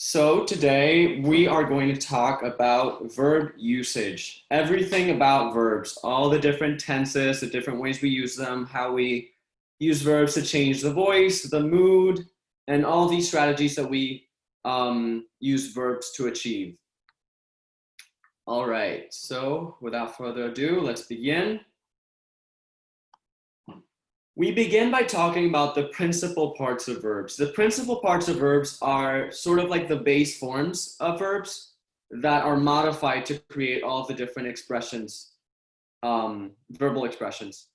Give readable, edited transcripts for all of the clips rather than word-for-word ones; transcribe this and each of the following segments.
So today we are going to talk about verb usage, everything about verbs, all the different tenses, the different ways we use them, how we use verbs to change the voice, the mood, and all these strategies that we use verbs to achieve. All right, so without further ado, let's begin. We begin by talking about the principal parts of verbs. The principal parts of verbs are sort of like the base forms of verbs that are modified to create all of the different expressions, verbal expressions.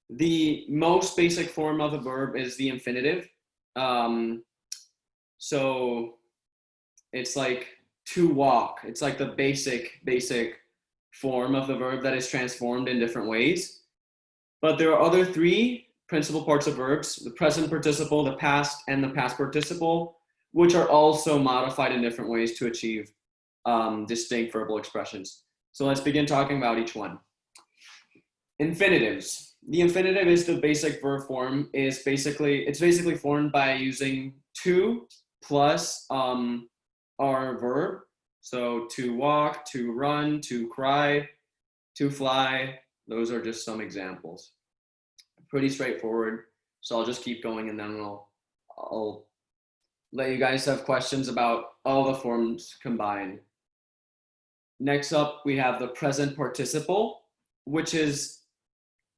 The most basic form of a verb is the infinitive. So it's like to walk. It's like the basic form of the verb that is transformed in different ways. But there are other three principal parts of verbs: the present participle, the past, and the past participle, which are also modified in different ways to achieve distinct verbal expressions. So let's begin talking about each one. Infinitives. The infinitive is the basic verb form. It's basically formed by using to plus our verb. So to walk, to run, to cry, to fly. Those are just some examples. Pretty straightforward. So I'll just keep going and then I'll let you guys have questions about all the forms combined. Next up, we have the present participle, which is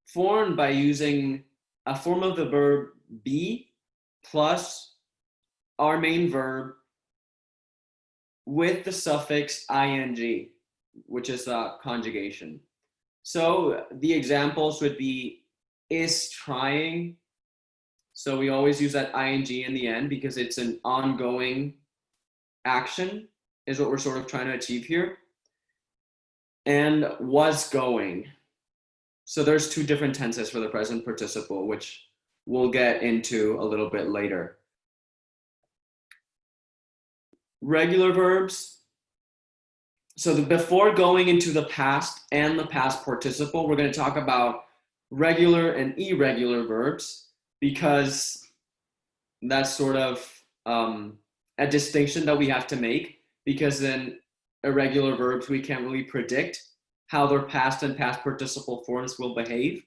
formed by using a form of the verb be plus our main verb with the suffix ing, which is a conjugation. So the examples would be is trying. So we always use that ing in the end because it's an ongoing action, is what we're sort of trying to achieve here. And was going. So there's two different tenses for the present participle, which we'll get into a little bit later. Regular verbs. So before going into the past and the past participle, we're going to talk about regular and irregular verbs, because that's sort of a distinction that we have to make, because in irregular verbs we can't really predict how their past and past participle forms will behave.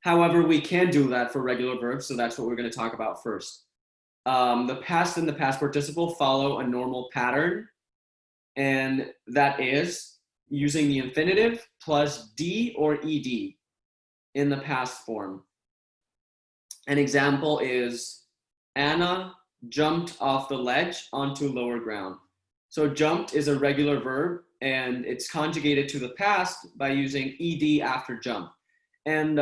However, we can do that for regular verbs, so that's what we're going to talk about first. The past and the past participle follow a normal pattern, and that is using the infinitive plus d or ed in the past form. An example is Anna jumped off the ledge onto lower ground. So jumped is a regular verb and it's conjugated to the past by using ed after jump. And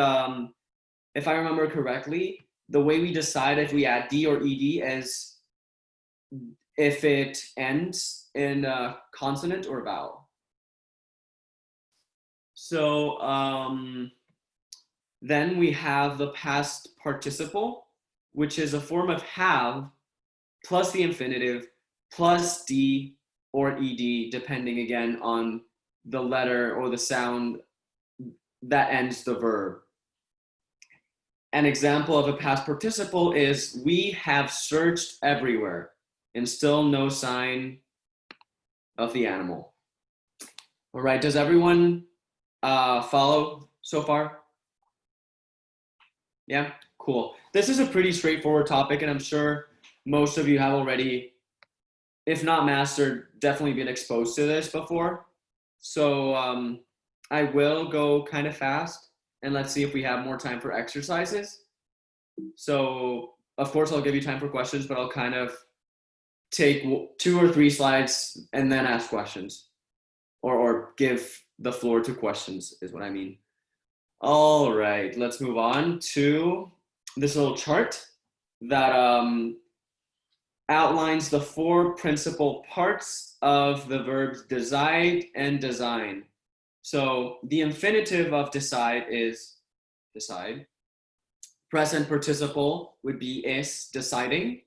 if I remember correctly, the way we decide if we add d or ed is if it ends in a consonant or vowel. So then we have the past participle, which is a form of have plus the infinitive plus d or ed, depending again on the letter or the sound that ends the verb. An example of a past participle is we have searched everywhere and still no sign of the animal. All right, does everyone follow so far? Yeah, cool. This is a pretty straightforward topic, and I'm sure most of you have already, if not mastered, definitely been exposed to this before. So I will go kind of fast, and let's see if we have more time for exercises. So of course I'll give you time for questions, but I'll kind of take 2 or 3 slides and then ask questions, or give the floor to questions is what I mean. All right, let's move on to this little chart that outlines the 4 principal parts of the verbs decide and design. So the infinitive of decide is decide. Present participle would be is deciding.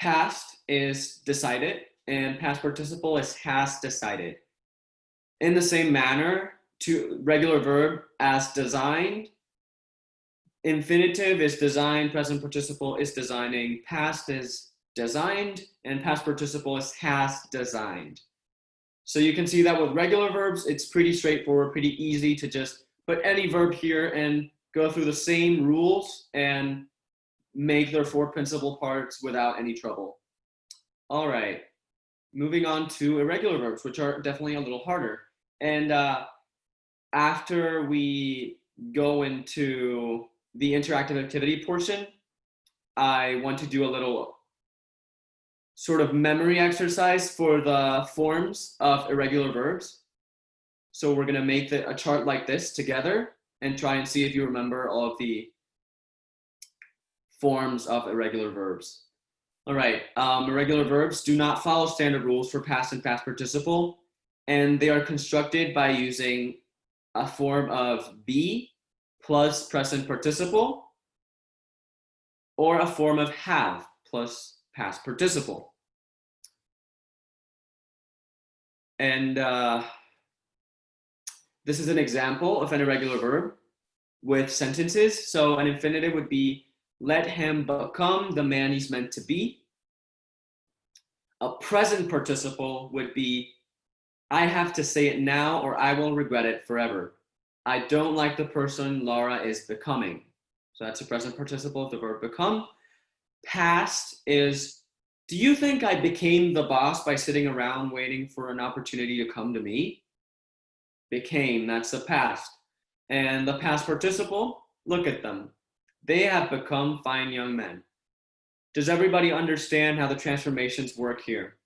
Past is decided, and past participle is has decided. In the same manner, to regular verb as designed, infinitive is designed, present participle is designing, past is designed, and past participle is has designed. So you can see that with regular verbs, it's pretty straightforward, pretty easy to just put any verb here and go through the same rules and make their four principal parts without any trouble. All right, moving on to irregular verbs, which are definitely a little harder. And after we go into the interactive activity portion, I want to do a little sort of memory exercise for the forms of irregular verbs. So we're going to make a chart like this together and try and see if you remember all of the forms of irregular verbs. All right, irregular verbs do not follow standard rules for past and past participle, and they are constructed by using a form of be plus present participle or a form of have plus past participle. And this is an example of an irregular verb with sentences. So an infinitive would be, let him become the man he's meant to be. A present participle would be, I have to say it now or I will regret it forever. I don't like the person Laura is becoming. So that's a present participle of the verb become. Past is, do you think I became the boss by sitting around waiting for an opportunity to come to me? Became, that's the past. And the past participle, look at them. They have become fine young men. Does everybody understand how the transformations work here?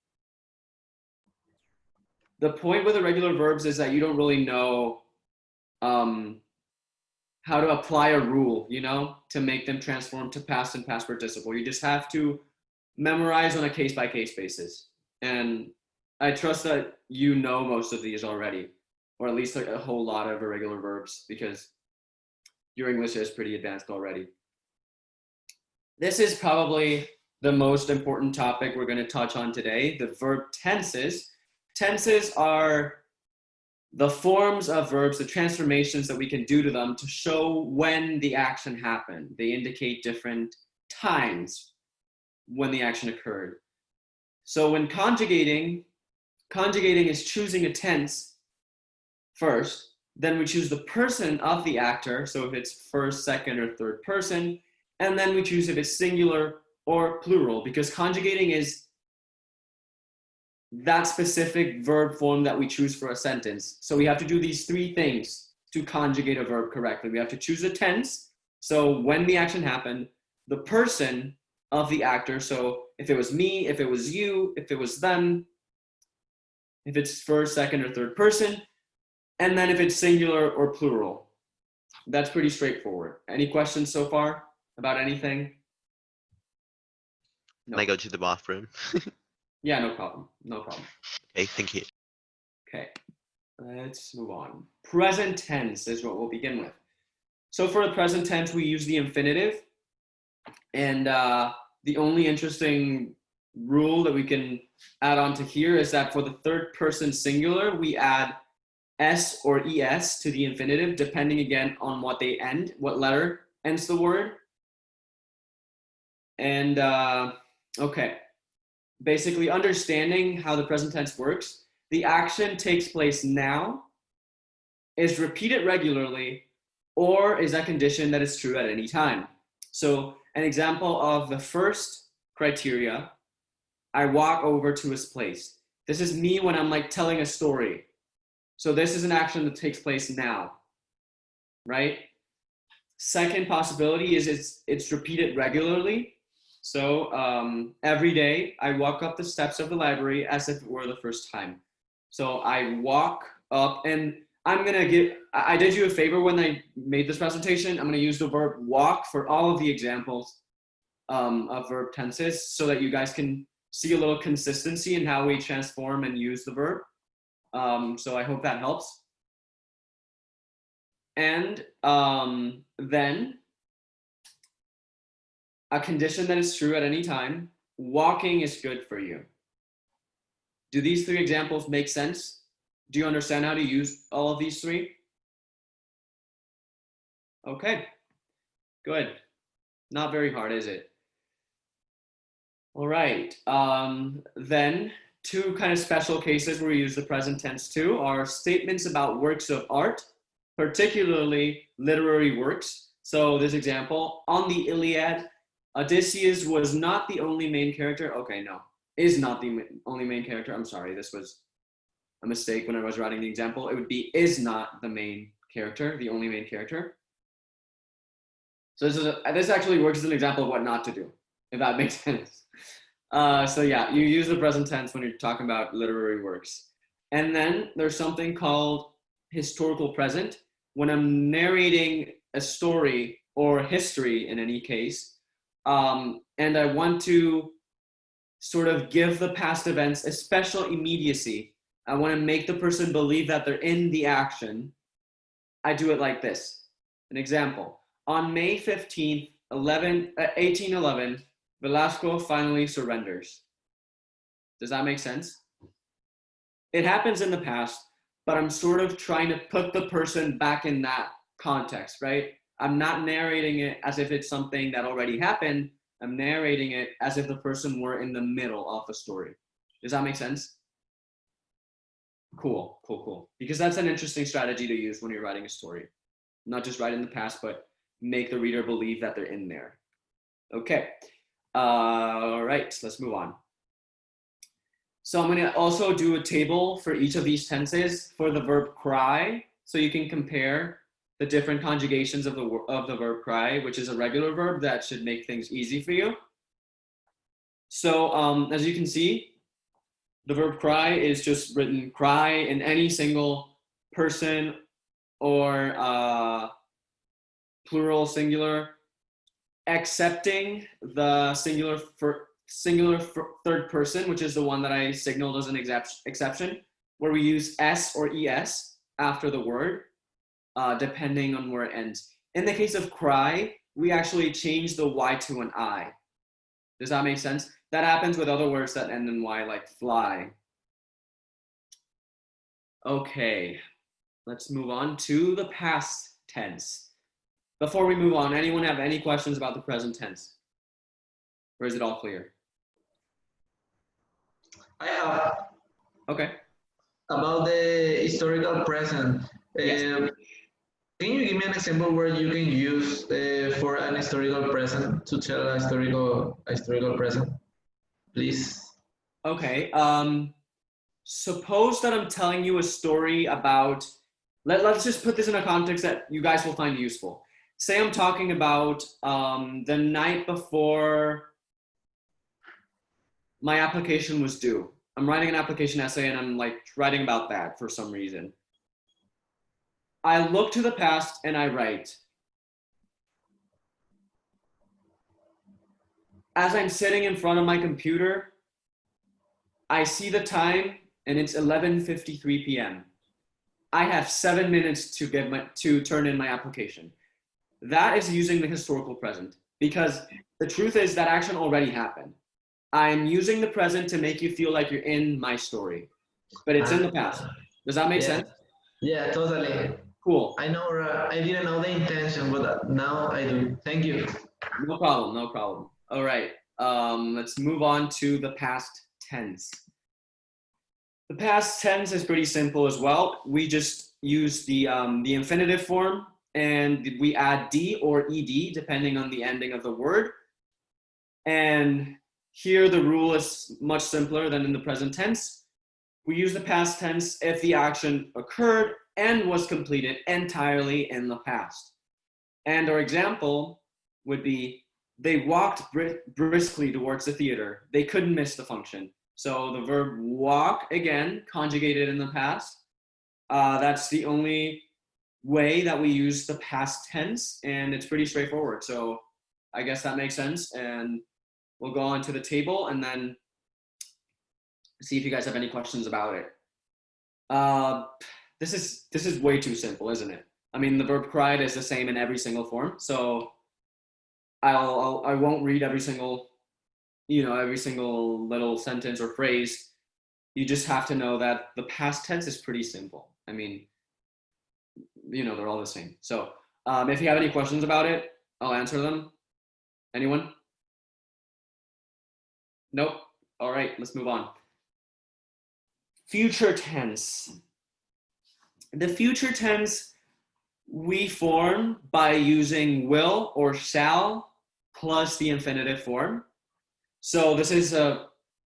The point with irregular verbs is that you don't really know how to apply a rule, to make them transform to past and past participle. You just have to memorize on a case-by-case basis. And I trust that you know most of these already, or at least a whole lot of irregular verbs, because your English is pretty advanced already. This is probably the most important topic we're going to touch on today, the verb tenses. Tenses are the forms of verbs, the transformations that we can do to them to show when the action happened. They indicate different times when the action occurred. So when conjugating is choosing a tense first, then we choose the person of the actor, so if it's first, second, or third person, and then we choose if it's singular or plural, because conjugating is that specific verb form that we choose for a sentence. So we have to do these three things to conjugate a verb correctly. We have to choose a tense, so when the action happened, the person of the actor, so if it was me, if it was you, if it was them, if it's first, second, or third person, and then if it's singular or plural. That's pretty straightforward. Any questions so far about anything? No. Can I go to the bathroom? Yeah, no problem. No problem. Okay, thank you. Okay, let's move on. Present tense is what we'll begin with. So for the present tense, we use the infinitive. And the only interesting rule that we can add on to here is that for the third person singular, we add S or ES to the infinitive, depending again on what they end, what letter ends the word. And okay, basically understanding how the present tense works, the action takes place now, is repeated regularly, or is a condition that is true at any time. So an example of the first criteria, I walk over to his place. This is me when I'm like telling a story. So this is an action that takes place now, right? Second possibility is it's repeated regularly. So every day I walk up the steps of the library as if it were the first time. So I walk up, and I did you a favor when I made this presentation. I'm gonna use the verb walk for all of the examples of verb tenses so that you guys can see a little consistency in how we transform and use the verb. So I hope that helps. And then a condition that is true at any time, walking is good for you. Do these three examples make sense? Do you understand how to use all of these three? Okay, good. Not very hard, is it? All right. Then two kind of special cases where we use the present tense too are statements about works of art, particularly literary works. So this example, on the Iliad, Odysseus was not the only main character. Okay, no, is not the only main character. I'm sorry, this was a mistake when I was writing the example. It would be is not the main character, the only main character. So this actually works as an example of what not to do, if that makes sense. So yeah, you use the present tense when you're talking about literary works. And then there's something called historical present. When I'm narrating a story or history in any case, and I want to sort of give the past events a special immediacy. I want to make the person believe that they're in the action. I do it like this. An example. On May 15th, 1811, Velasco finally surrenders. Does that make sense? It happens in the past, but I'm sort of trying to put the person back in that context, right? I'm not narrating it as if it's something that already happened. I'm narrating it as if the person were in the middle of the story. Does that make sense? Cool, cool, cool. Because that's an interesting strategy to use when you're writing a story. Not just write in the past, but make the reader believe that they're in there. Okay. All right, let's move on. So I'm going to also do a table for each of these tenses for the verb cry, so you can compare the different conjugations of the verb cry, which is a regular verb that should make things easy for you. So as you can see, the verb cry is just written cry in any single person or plural, singular, excepting the singular third person, which is the one that I signaled as an exception, where we use S or ES after the word, depending on where it ends. In the case of cry, we actually change the Y to an I. Does that make sense? That happens with other words that end in Y, like fly. Okay, let's move on to the past tense. Before we move on, anyone have any questions about the present tense? Or is it all clear? I have Okay. about the historical present. Yes. Can you give me an example where you can use for an historical present to tell a historical present, please? Okay. Suppose that I'm telling you a story about, let's just put this in a context that you guys will find useful. Say I'm talking about the night before my application was due. I'm writing an application essay and I'm like writing about that for some reason. I look to the past and I write, as I'm sitting in front of my computer, I see the time and it's 11:53 p.m. I have 7 minutes to turn in my application. That is using the historical present because the truth is that action already happened. I'm using the present to make you feel like you're in my story, but it's in the past. Does that make sense? Yeah, totally. Cool. I know. I didn't know the intention, but now I do. Thank you. No problem. No problem. All right. Let's move on to the past tense. The past tense is pretty simple as well. We just use the infinitive form and we add D or ED depending on the ending of the word. And here the rule is much simpler than in the present tense. We use the past tense if the action occurred and was completed entirely in the past. And our example would be, they walked briskly towards the theater. They couldn't miss the function. So the verb walk, again, conjugated in the past. That's the only way that we use the past tense, and it's pretty straightforward. So I guess that makes sense. And we'll go on to the table and then see if you guys have any questions about it. This is way too simple, isn't it? I mean, the verb cried is the same in every single form. So I won't read every single little sentence or phrase. You just have to know that the past tense is pretty simple. I mean, they're all the same. So if you have any questions about it, I'll answer them. Anyone? Nope. All right, let's move on. Future tense. The future tense we form by using will or shall plus the infinitive form. So this is a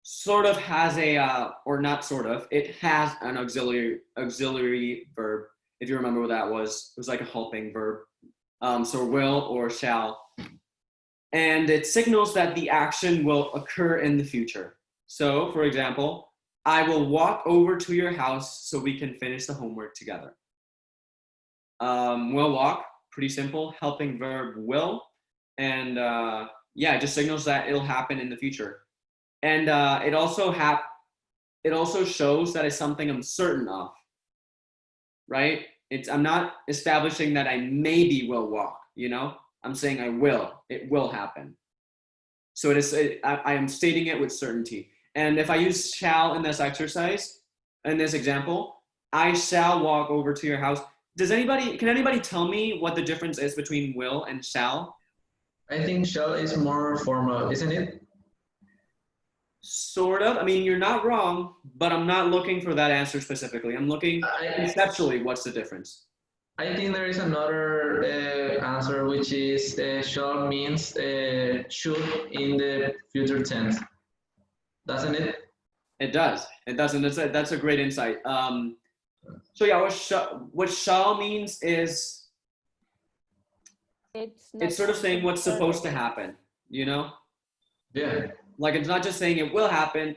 sort of has a or not sort of, it has an auxiliary verb. If you remember what that was, it was like a helping verb. So will or shall, and it signals that the action will occur in the future. So, for example, I will walk over to your house so we can finish the homework together. Will walk, pretty simple, helping verb will, and yeah, it just signals that it'll happen in the future. And it also shows that it's something I'm certain of, right? I'm not establishing that I maybe will walk, you know? I'm saying I will. It will happen. So I am stating it with certainty. And if I use shall in this exercise, in this example, I shall walk over to your house. Can anybody tell me what the difference is between will and shall? I think shall is more formal, isn't it? Sort of. I mean, you're not wrong, but I'm not looking for that answer specifically. I'm looking conceptually, what's the difference? I think there is another answer, which is shall means should in the future tense. Doesn't it? It does. It doesn't. That's a great insight. So yeah, what shall means is it's sort of saying what's supposed to happen, you know? Yeah. Like it's not just saying it will happen.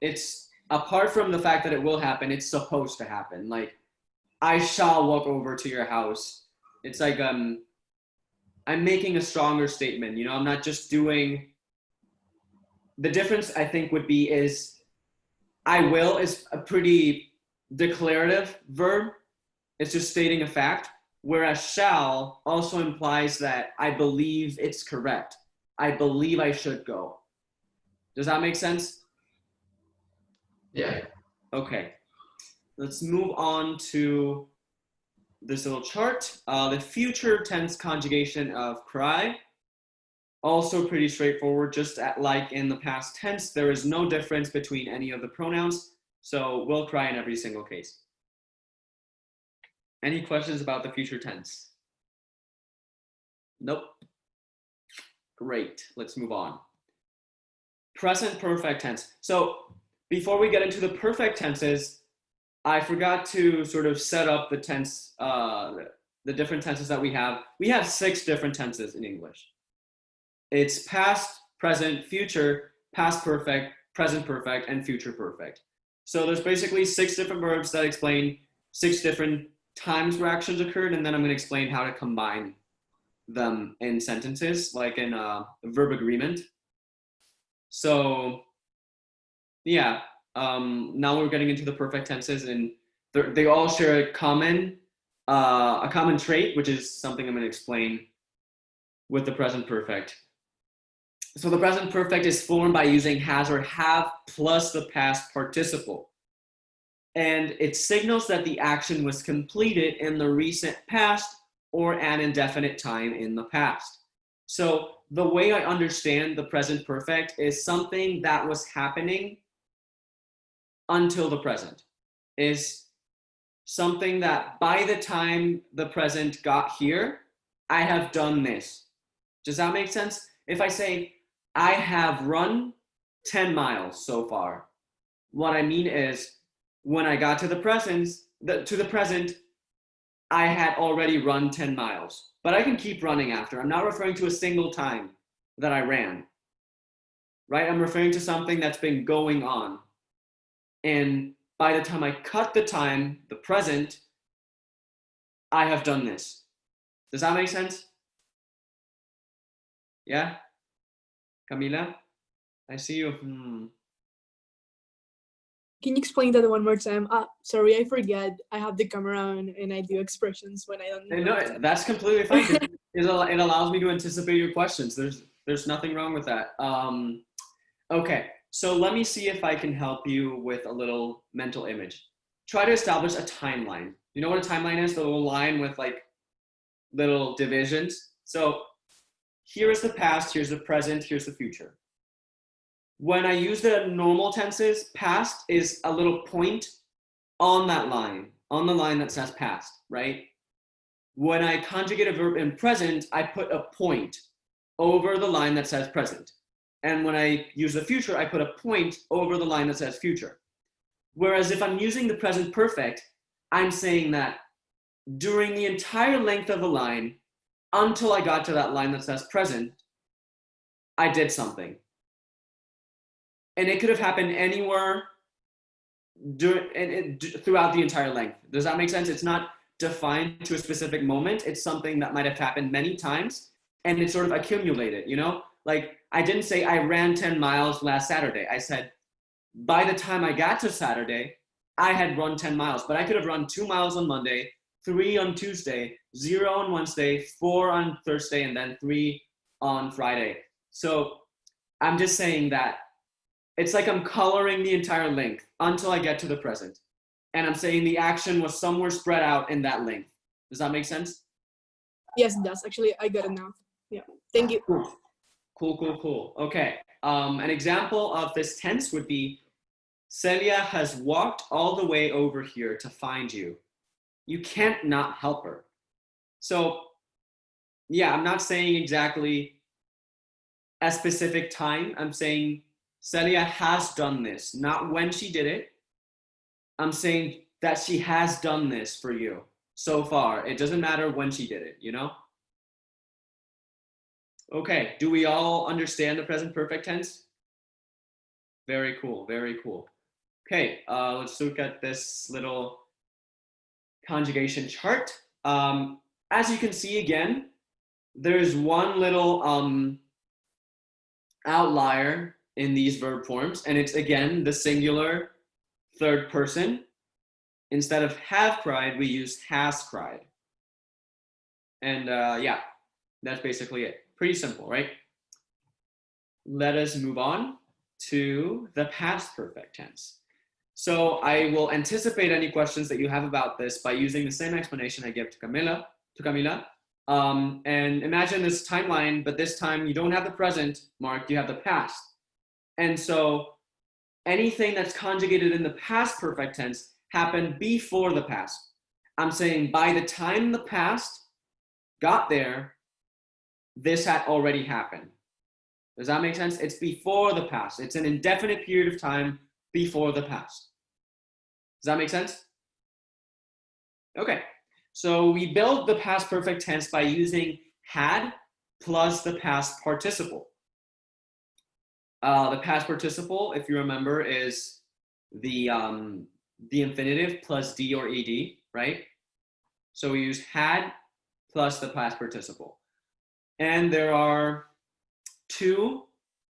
It's apart from the fact that it will happen, it's supposed to happen. Like I shall walk over to your house. It's like I'm making a stronger statement, you know? I'm not just doing. The difference I think would be is I will is a pretty declarative verb. It's just stating a fact, whereas shall also implies that I believe it's correct. I believe I should go. Does that make sense? Yeah. Okay. Let's move on to this little chart. The future tense conjugation of cry. Also pretty straightforward, just like in the past tense, there is no difference between any of the pronouns, so will cry in every single case. Any questions about the future tense? Nope. Great, let's move on. Present perfect tense. So before we get into the perfect tenses, I forgot to sort of set up the tense, the different tenses that we have. We have 6 different tenses in English. It's past, present, future, past perfect, present perfect, and future perfect. So there's basically 6 different verbs that explain 6 different times where actions occurred, and then I'm going to explain how to combine them in sentences, like in a verb agreement. So yeah, now we're getting into the perfect tenses, and they all share a common trait, which is something I'm going to explain with the present perfect. So the present perfect is formed by using has or have plus the past participle. And it signals that the action was completed in the recent past or an indefinite time in the past. So the way I understand the present perfect is something that was happening until the present. Is something that by the time the present got here, I have done this. Does that make sense? If I say, I have run 10 miles so far, what I mean is when I got to the present, I had already run 10 miles, but I can keep running after. I'm not referring to a single time that I ran, right? I'm referring to something that's been going on. And by the time I cut the time, the present, I have done this. Does that make sense? Yeah? Camila? I see you. Can you explain that one more time? Sorry, I forget. I have the camera on and I do expressions when I don't know. No, that's completely fine. It allows me to anticipate your questions. There's nothing wrong with that. Okay, so let me see if I can help you with a little mental image. Try to establish a timeline. You know what a timeline is? The little line with like little divisions. So here is the past, here's the present, here's the future. When I use the normal tenses, past is a little point on that line, on the line that says past, right? When I conjugate a verb in present, I put a point over the line that says present. And when I use the future, I put a point over the line that says future. Whereas if I'm using the present perfect, I'm saying that during the entire length of the line, until I got to that line that says present, I did something. And it could have happened anywhere throughout the entire length. Does that make sense? It's not defined to a specific moment. It's something that might have happened many times and it's sort of accumulated, you know? Like I didn't say I ran 10 miles last Saturday. I said, by the time I got to Saturday, I had run 10 miles, but I could have run 2 miles on Monday, 3 on Tuesday, 0 on Wednesday, 4 on Thursday, and then 3 on Friday. So I'm just saying that it's like I'm coloring the entire length until I get to the present. And I'm saying the action was somewhere spread out in that length. Does that make sense? Yes, it does. Actually, I got it now. Yeah. Thank you. Cool. Okay. An example of this tense would be Celia has walked all the way over here to find you. You can't not help her. So yeah, I'm not saying exactly a specific time. I'm saying Celia has done this, not when she did it. I'm saying that she has done this for you so far. It doesn't matter when she did it, you know? Okay, do we all understand the present perfect tense? Very cool. Okay, let's look at this little conjugation chart. As you can see again, there's one little outlier in these verb forms, and it's again the singular third person. Instead of have cried, we use has cried. And yeah, that's basically it. Pretty simple, right? Let us move on to the past perfect tense. So I will anticipate any questions that you have about this by using the same explanation I gave to Camila. And imagine this timeline, but this time you don't have the present marked, you have the past. And so anything that's conjugated in the past perfect tense happened before the past. I'm saying by the time the past got there, this had already happened. Does that make sense? It's before the past. It's an indefinite period of time before the past. Does that make sense? Okay, so we build the past perfect tense by using had plus the past participle. The past participle, if you remember, is the infinitive plus d or ed, right? So we use had plus the past participle. And there are two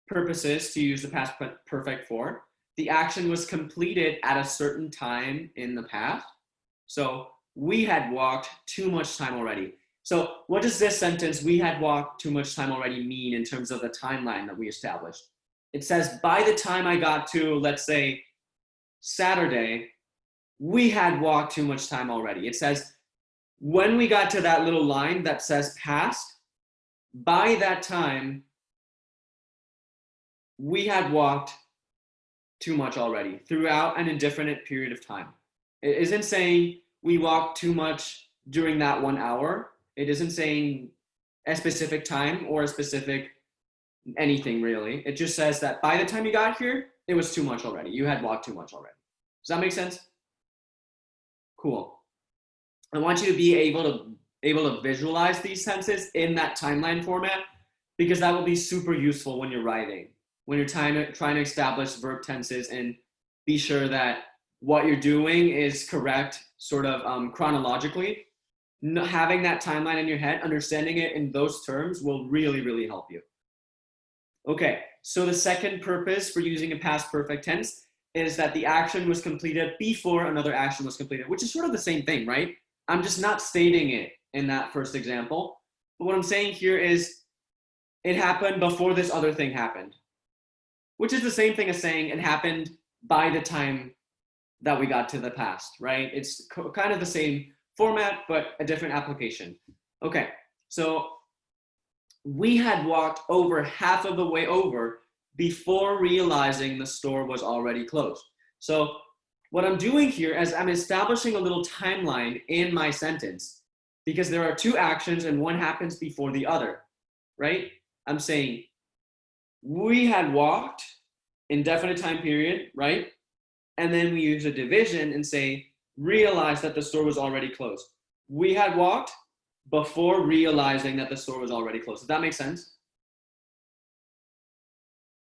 purposes to use the past perfect for. The action was completed at a certain time in the past. So we had walked too much time already. So what does this sentence, we had walked too much time already, mean in terms of the timeline that we established? It says, by the time I got to, let's say, Saturday, we had walked too much time already. It says, when we got to that little line that says past, by that time, we had walked too much already throughout an indefinite period of time. It isn't saying we walked too much during that 1 hour. It isn't saying a specific time or a specific anything really. It just says that by the time you got here, it was too much already. You had walked too much already. Does that make sense? Cool. I want you to be able to visualize these tenses in that timeline format, because that will be super useful when you're writing, when you're trying to establish verb tenses and be sure that what you're doing is correct sort of chronologically. Having that timeline in your head, understanding it in those terms will really, really help you. Okay, so the second purpose for using a past perfect tense is that the action was completed before another action was completed, which is sort of the same thing, right? I'm just not stating it in that first example. But what I'm saying here is it happened before this other thing happened, which is the same thing as saying it happened by the time that we got to the past, right? It's kind of the same format, but a different application. Okay, so we had walked over half of the way over before realizing the store was already closed. So what I'm doing here is I'm establishing a little timeline in my sentence because there are two actions and one happens before the other, right? I'm saying we had walked, indefinite time period, right? And then we use a division and say, realize that the store was already closed. We had walked before realizing that the store was already closed. Does that make sense?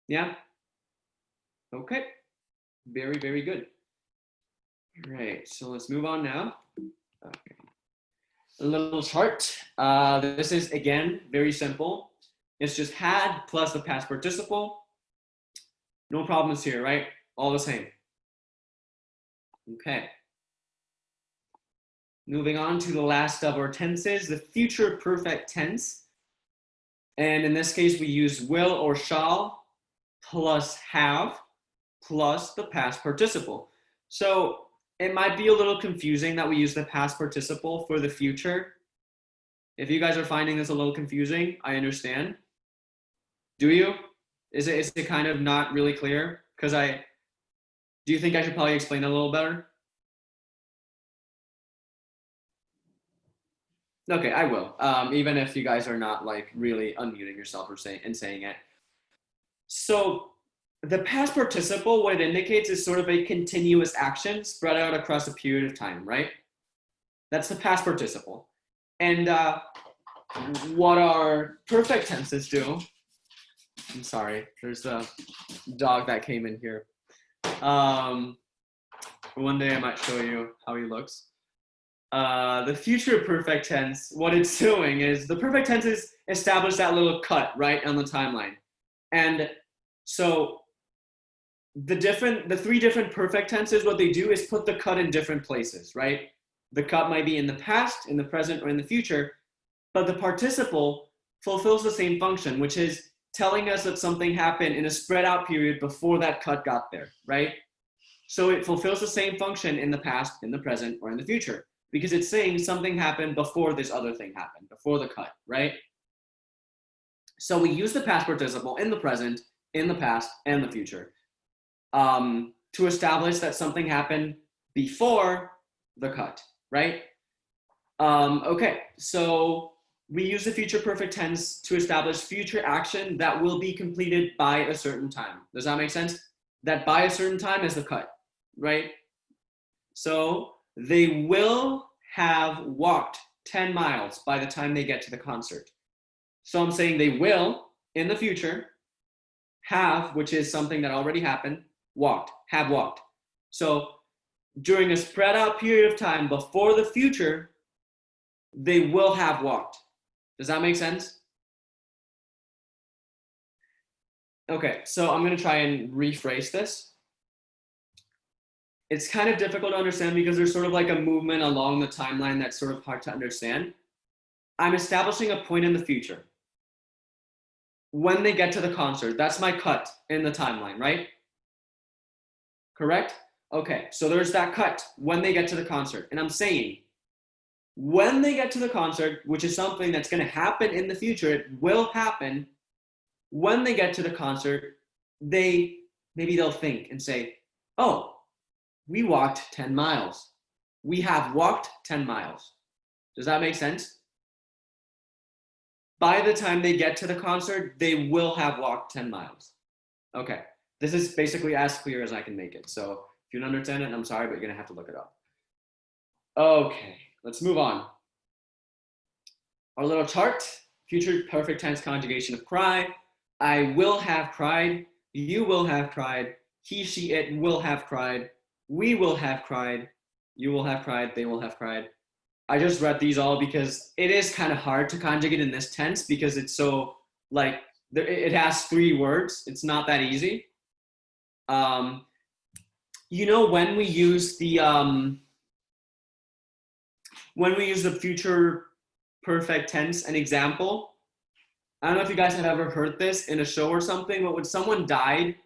Yeah? Okay. Very, very good. All right, so let's move on now. Okay. A little chart. This is, again, very simple. It's just had plus the past participle. No problems here, right? All the same. Okay. Moving on to the last of our tenses, the future perfect tense. And in this case, we use will or shall plus have plus the past participle. So it might be a little confusing that we use the past participle for the future. If you guys are finding this a little confusing, I understand. Do you? Is it kind of not really clear? Do you think I should probably explain it a little better? Okay, I will. Even if you guys are not like really unmuting yourself or saying it. So the past participle, what it indicates is sort of a continuous action spread out across a period of time, right? That's the past participle. And what our perfect tenses do, I'm sorry, there's a dog that came in here. One day I might show you how he looks. The future perfect tense, what it's doing is the perfect tense is establish that little cut right on the timeline. And so the three different perfect tenses, what they do is put the cut in different places, right? The cut might be in the past, in the present, or in the future, but the participle fulfills the same function, which is telling us that something happened in a spread out period before that cut got there, right? So it fulfills the same function in the past, in the present, or in the future, because it's saying something happened before this other thing happened, before the cut, right? So we use the past participle in the present, in the past, and the future to establish that something happened before the cut, right? Okay, so we use the future perfect tense to establish future action that will be completed by a certain time. Does that make sense? That by a certain time is the cut, right? So they will have walked 10 miles by the time they get to the concert. So I'm saying they will, in the future, have, which is something that already happened, have walked. So during a spread out period of time before the future, they will have walked. Does that make sense? Okay, so I'm going to try and rephrase this. It's kind of difficult to understand because there's sort of like a movement along the timeline that's sort of hard to understand. I'm establishing a point in the future. When they get to the concert, that's my cut in the timeline, right? Correct? Okay, so there's that cut when they get to the concert. And I'm saying, when they get to the concert, which is something that's going to happen in the future, it will happen. When they get to the concert, maybe they'll think and say, oh, we walked 10 miles. We have walked 10 miles. Does that make sense? By the time they get to the concert, they will have walked 10 miles. Okay, this is basically as clear as I can make it. So if you don't understand it, I'm sorry, but you're going to have to look it up. Okay, let's move on. Our little chart, future perfect tense conjugation of cry. I will have cried. You will have cried. He, she, it will have cried. We will have cried. You will have cried. They will have cried. I just read these all because it is kind of hard to conjugate in this tense because it's so like it has 3 words. It's not that easy. You know, when we use the future perfect tense, an example. I don't know if you guys have ever heard this in a show or something, but when someone died,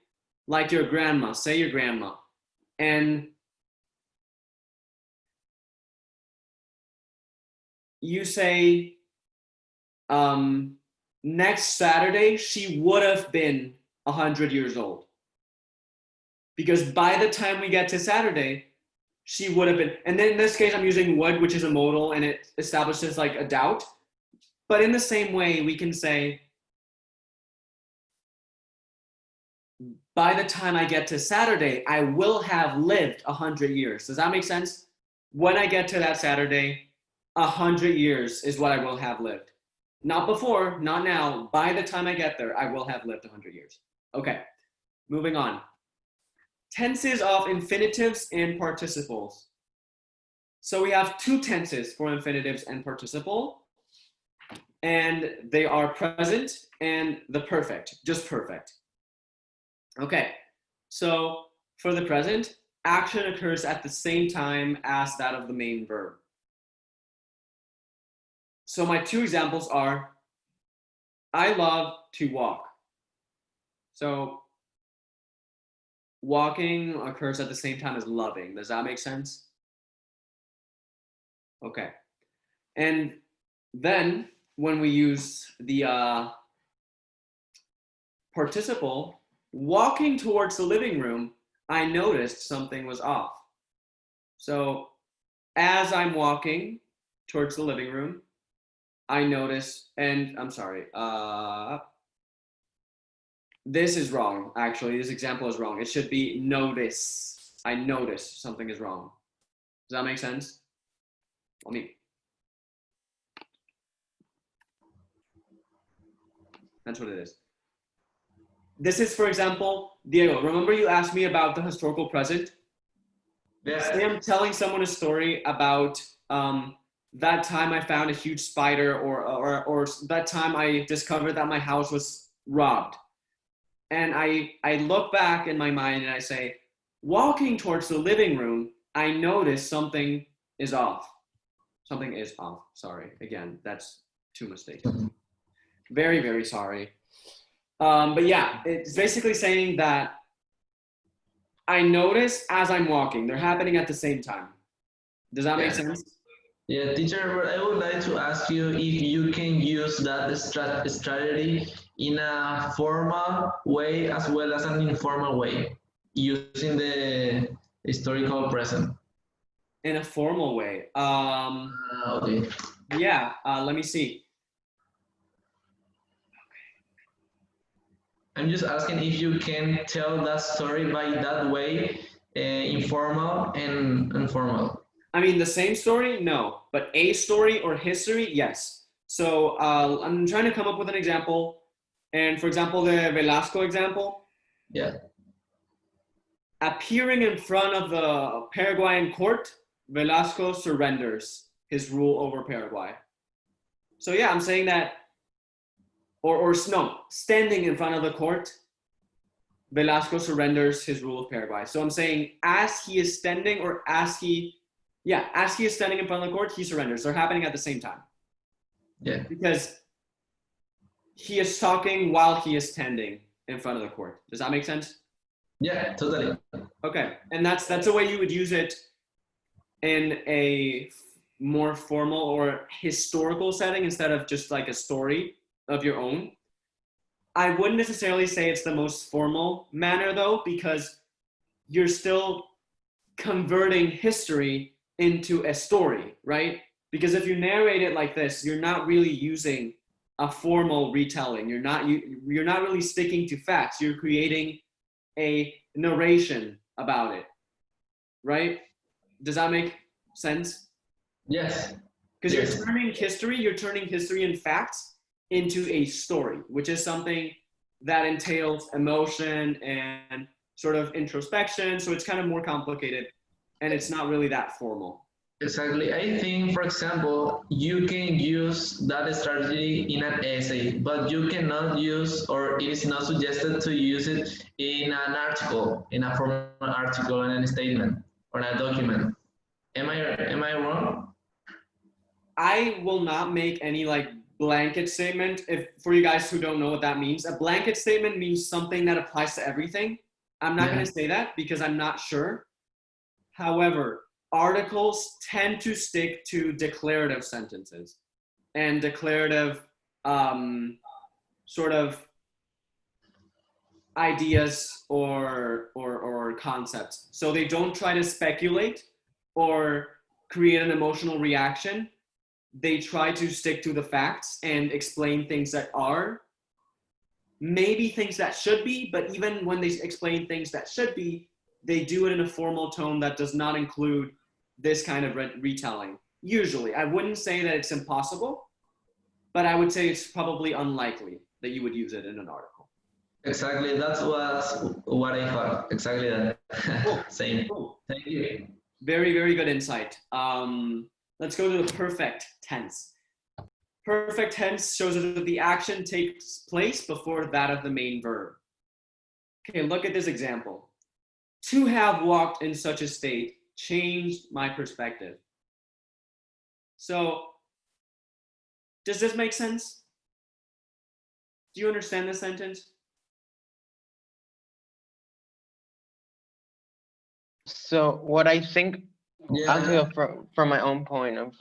like your grandma, say your grandma, and you say, next Saturday, she would have been 100 years old. Because by the time we get to Saturday, she would have been, and then in this case, I'm using would, which is a modal, and it establishes like a doubt. But in the same way, we can say, by the time I get to Saturday, I will have lived 100 years. Does that make sense? When I get to that Saturday, 100 years is what I will have lived. Not before, not now. By the time I get there, I will have lived 100 years. Okay, moving on. Tenses of infinitives and participles. So we have two tenses for infinitives and participle, and they are present and the perfect, just perfect. Okay, so for the present, action occurs at the same time as that of the main verb. So my two examples are, I love to walk. So walking occurs at the same time as loving. Does that make sense? Okay. And then when we use the participle, walking towards the living room, I noticed something was off. So as I'm walking towards the living room, I notice, and I'm sorry, this is wrong, actually. This example is wrong. It should be notice. I notice something is wrong. Does that make sense? That's what it is. This is, for example, Diego, remember you asked me about the historical present? Yeah. Say I'm telling someone a story about that time I found a huge spider, or that time I discovered that my house was robbed. And I look back in my mind and I say, walking towards the living room, I notice something is off. Something is off. Sorry. Again, that's two mistakes. Very, very sorry. But yeah, it's basically saying that I notice as I'm walking. They're happening at the same time. Does that make sense? Yeah, teacher, but I would like to ask you if you can use that strategy in a formal way as well as an informal way, using the historical present. In a formal way. Okay. Yeah, let me see. I'm just asking if you can tell that story by that way, informal and informal. I mean, the same story? No. But a story or history? Yes. So I'm trying to come up with an example. And for example, the Velasco example. Yeah. Appearing in front of the Paraguayan court, Velasco surrenders his rule over Paraguay. So yeah, I'm saying that, or no, standing in front of the court, Velasco surrenders his rule of Paraguay. So I'm saying as he is standing, or as he is standing in front of the court, he surrenders. They're happening at the same time. Yeah. Because he is talking while he is standing in front of the court. Does that make sense? Yeah, totally. Okay, and that's a way you would use it in a more formal or historical setting instead of just like a story of your own. I wouldn't necessarily say it's the most formal manner though, because you're still converting history into a story, right? Because if you narrate it like this, you're not really using a formal retelling. You're not really sticking to facts. You're creating a narration about it, right? Does that make sense? Yes. Because Yes. you're turning history and facts into a story, which is something that entails emotion and sort of introspection. So it's kind of more complicated, and it's not really that formal. Exactly. I think, for example, you can use that strategy in an essay, but you cannot use, or it is not suggested to use it in an article, in a formal article, in a statement, or in a document. Am I wrong? I will not make any like blanket statement. If for you guys who don't know what that means, a blanket statement means something that applies to everything. I'm not going to say that because I'm not sure. However, articles tend to stick to declarative sentences and declarative sort of ideas or concepts. So they don't try to speculate or create an emotional reaction. They try to stick to the facts and explain things that are, maybe things that should be, but even when they explain things that should be, they do it in a formal tone that does not include this kind of retelling. Usually, I wouldn't say that it's impossible, but I would say it's probably unlikely that you would use it in an article. Exactly, that's what I thought. Exactly that. Cool. Same. Cool. Thank you. Very, very good insight. Let's go to the perfect tense. Perfect tense shows us that the action takes place before that of the main verb. Okay, look at this example. To have walked in such a state changed my perspective. So, does this make sense? Do you understand this sentence? So what I think, I'll Yeah. tell from my own point of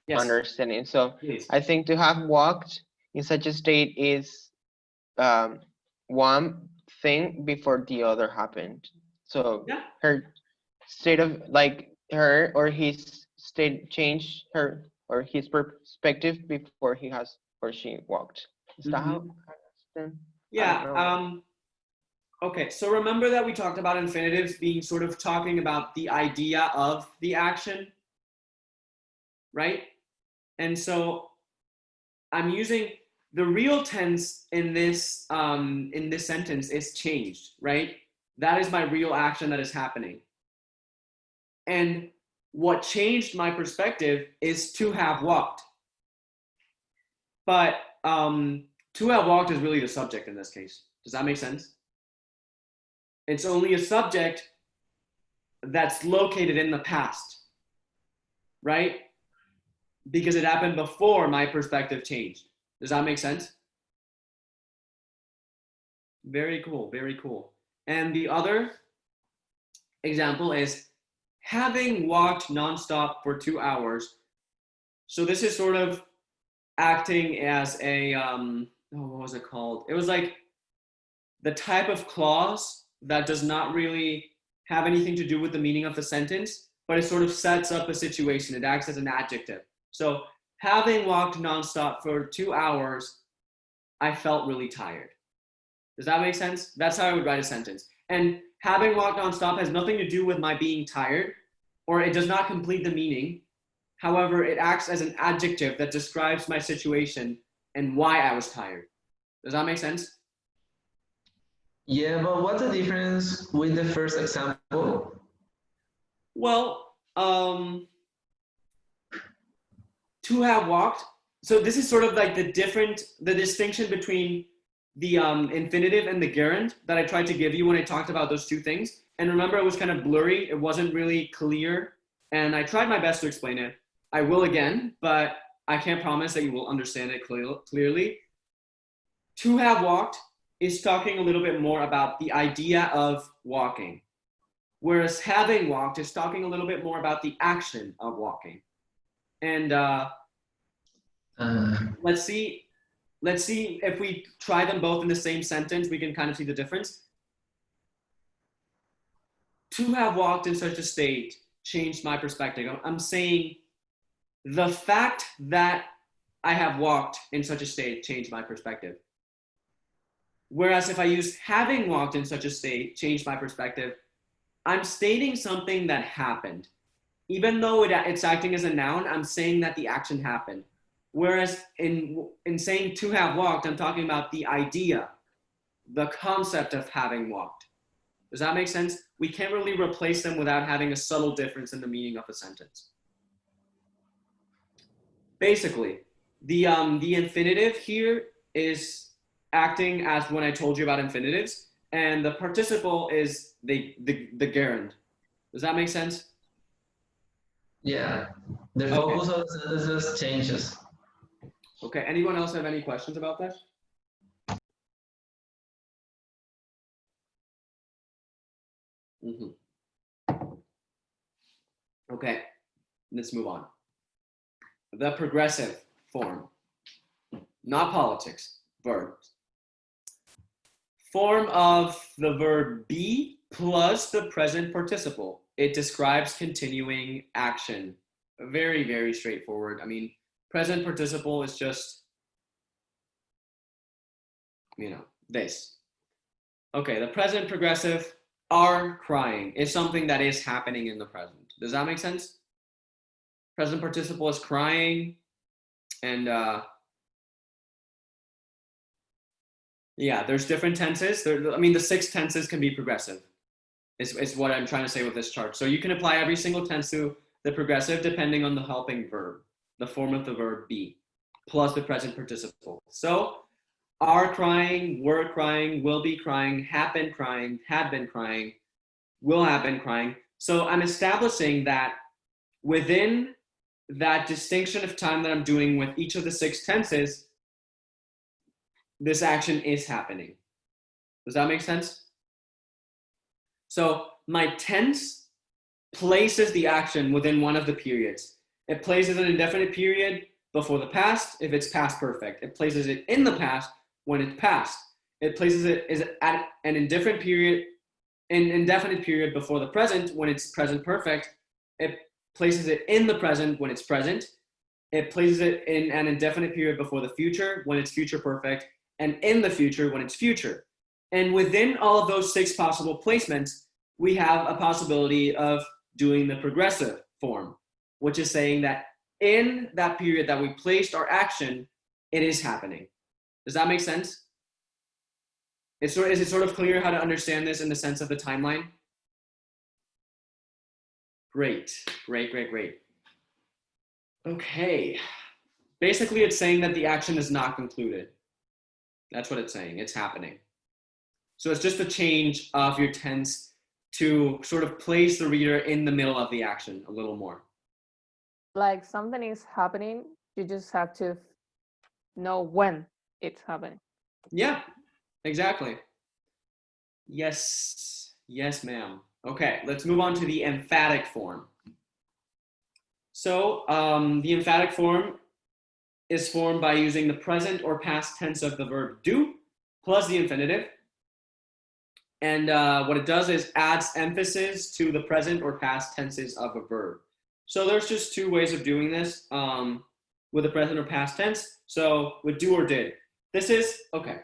Yes, understanding. So please. I think to have walked in such a state is one thing before the other happened. So Yeah. her state of like her or his state changed her or his perspective before he has or she walked. Is that how? Then Yeah. know. Okay, so remember that we talked about infinitives being sort of talking about the idea of the action, right? And so I'm using the real tense in this sentence is changed, right? That is my real action that is happening. And what changed my perspective is to have walked. But to have walked is really the subject in this case. Does that make sense? It's only a subject that's located in the past, right? Because it happened before my perspective changed. Does that make sense? Very cool, very cool. And the other example is having walked nonstop for 2 hours. So this is sort of acting as a, what was it called? It was like the type of clause that does not really have anything to do with the meaning of the sentence, but it sort of sets up a situation. It acts as an adjective. So having walked nonstop for 2 hours, I felt really tired. Does that make sense? That's how I would write a sentence. And having walked nonstop has nothing to do with my being tired, or it does not complete the meaning. However, it acts as an adjective that describes my situation and why I was tired. Does that make sense? Yeah, but what's the difference with the first example? Well, to have walked. So this is sort of like the distinction between the infinitive and the gerund that I tried to give you when I talked about those two things. And remember, it was kind of blurry. It wasn't really clear. And I tried my best to explain it. I will again, but I can't promise that you will understand it clearly. To have walked is talking a little bit more about the idea of walking, whereas having walked is talking a little bit more about the action of walking. And let's see if we try them both in the same sentence, we can kind of see the difference. To have walked in such a state changed my perspective. I'm saying the fact that I have walked in such a state changed my perspective. Whereas if I use having walked in such a state changed my perspective, I'm stating something that happened. Even though it's acting as a noun, I'm saying that the action happened. Whereas in saying to have walked, I'm talking about the idea, the concept of having walked. Does that make sense? We can't really replace them without having a subtle difference in the meaning of a sentence. Basically, the infinitive here is acting as when I told you about infinitives, and the participle is the gerund. Does that make sense? Yeah, the focus of the sentences changes. Okay, anyone else have any questions about that? Okay, let's move on. The progressive form, not politics, verbs. Form of the verb be plus the present participle. It describes continuing action. Very, very straightforward. I mean, present participle is just, this. Okay, the present progressive, are crying, is something that is happening in the present. Does that make sense? Present participle is crying, and yeah, there's different tenses. The 6 tenses can be progressive. Is what I'm trying to say with this chart. So you can apply every single tense to the progressive depending on the helping verb, the form of the verb be, plus the present participle. So are crying, were crying, will be crying, have been crying, had been crying, will have been crying. So I'm establishing that within that distinction of time that I'm doing with each of the 6 tenses, this action is happening. Does that make sense? So my tense places the action within one of the periods. It places an indefinite period before the past if it's past perfect. It places it in the past when it's past. It places it at an indefinite period before the present when it's present perfect. It places it in the present when it's present. It places it in an indefinite period before the future when it's future perfect, and in the future when it's future. And within all of those 6 possible placements, we have a possibility of doing the progressive form, which is saying that in that period that we placed our action, it is happening. Does that make sense? Is it sort of clear how to understand this in the sense of the timeline? Great. Okay. Basically, it's saying that the action is not concluded. That's what it's saying. It's happening. So it's just a change of your tense to sort of place the reader in the middle of the action a little more. Like something is happening, you just have to know when it's happening. Yeah, exactly. Yes, ma'am. Okay, let's move on to the emphatic form. So the emphatic form is formed by using the present or past tense of the verb do plus the infinitive. And what it does is adds emphasis to the present or past tenses of a verb. So there's just 2 ways of doing this with the present or past tense. So with do or did. This is, okay.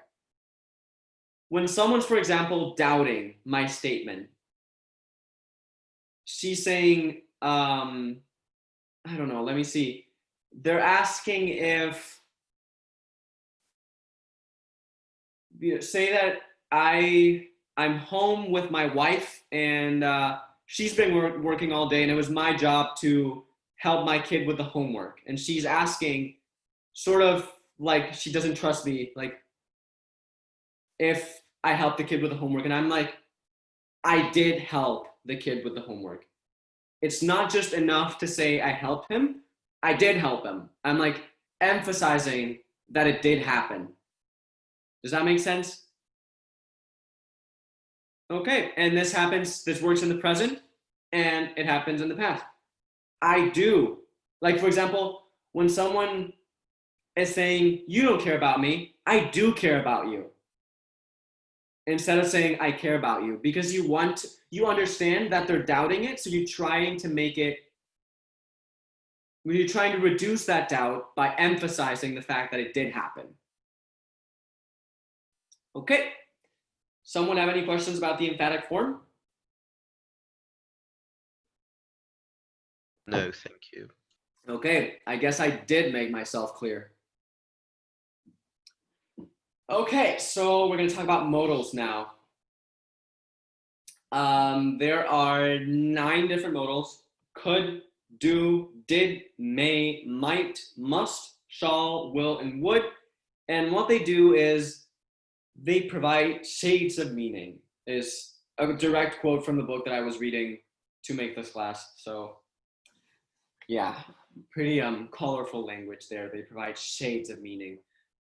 When someone's, for example, doubting my statement, she's saying, I don't know, let me see. They're asking if, say that I'm home with my wife and she's been working all day and it was my job to help my kid with the homework. And she's asking sort of like she doesn't trust me, like if I help the kid with the homework. And I'm like, I did help the kid with the homework. It's not just enough to say I helped him. I did help him. I'm like emphasizing that it did happen. Does that make sense? Okay, and this works in the present and it happens in the past. I do. Like, for example, when someone is saying, you don't care about me, I do care about you. Instead of saying, I care about you, because you understand that they're doubting it, so you're trying to reduce that doubt by emphasizing the fact that it did happen. Okay. Someone have any questions about the emphatic form? No, thank you. Okay, I guess I did make myself clear. Okay, so we're going to talk about modals now. There are 9 different modals: could, do, did, may, might, must, shall, will, and would. And what they do is they provide shades of meaning, is a direct quote from the book that I was reading to make this class. So yeah, pretty colorful language there. They provide shades of meaning.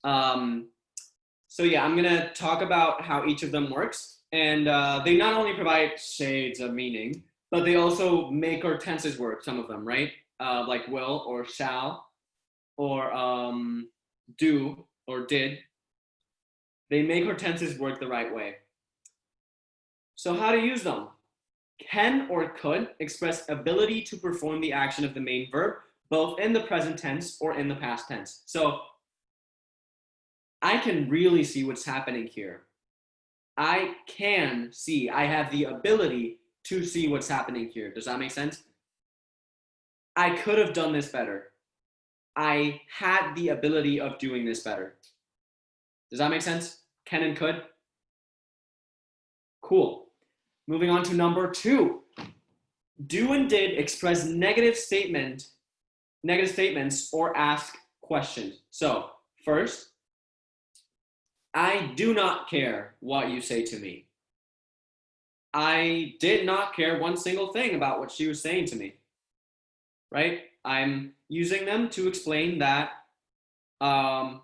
So yeah, I'm gonna talk about how each of them works. And they not only provide shades of meaning, but they also make our tenses work, some of them, right? Like will or shall, or do or did. They make our tenses work the right way. So how to use them? Can or could express ability to perform the action of the main verb, both in the present tense or in the past tense. So I can really see what's happening here. I can see, I have the ability to see what's happening here. Does that make sense? I could have done this better. I had the ability of doing this better. Does that make sense? Can and could? Cool. Moving on to number 2. Do and did express negative statements or ask questions. So first, I do not care what you say to me. I did not care one single thing about what she was saying to me, right? I'm using them to explain that, yeah,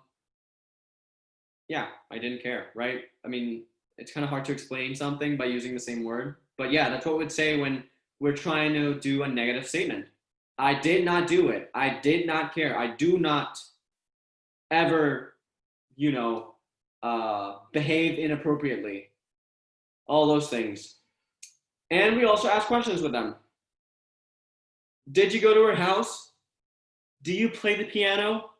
I didn't care, right? I mean, it's kind of hard to explain something by using the same word, but yeah, that's what we'd say when we're trying to do a negative statement. I did not do it. I did not care. I do not ever, behave inappropriately. All those things. And we also ask questions with them. Did you go to her house? Do you play the piano?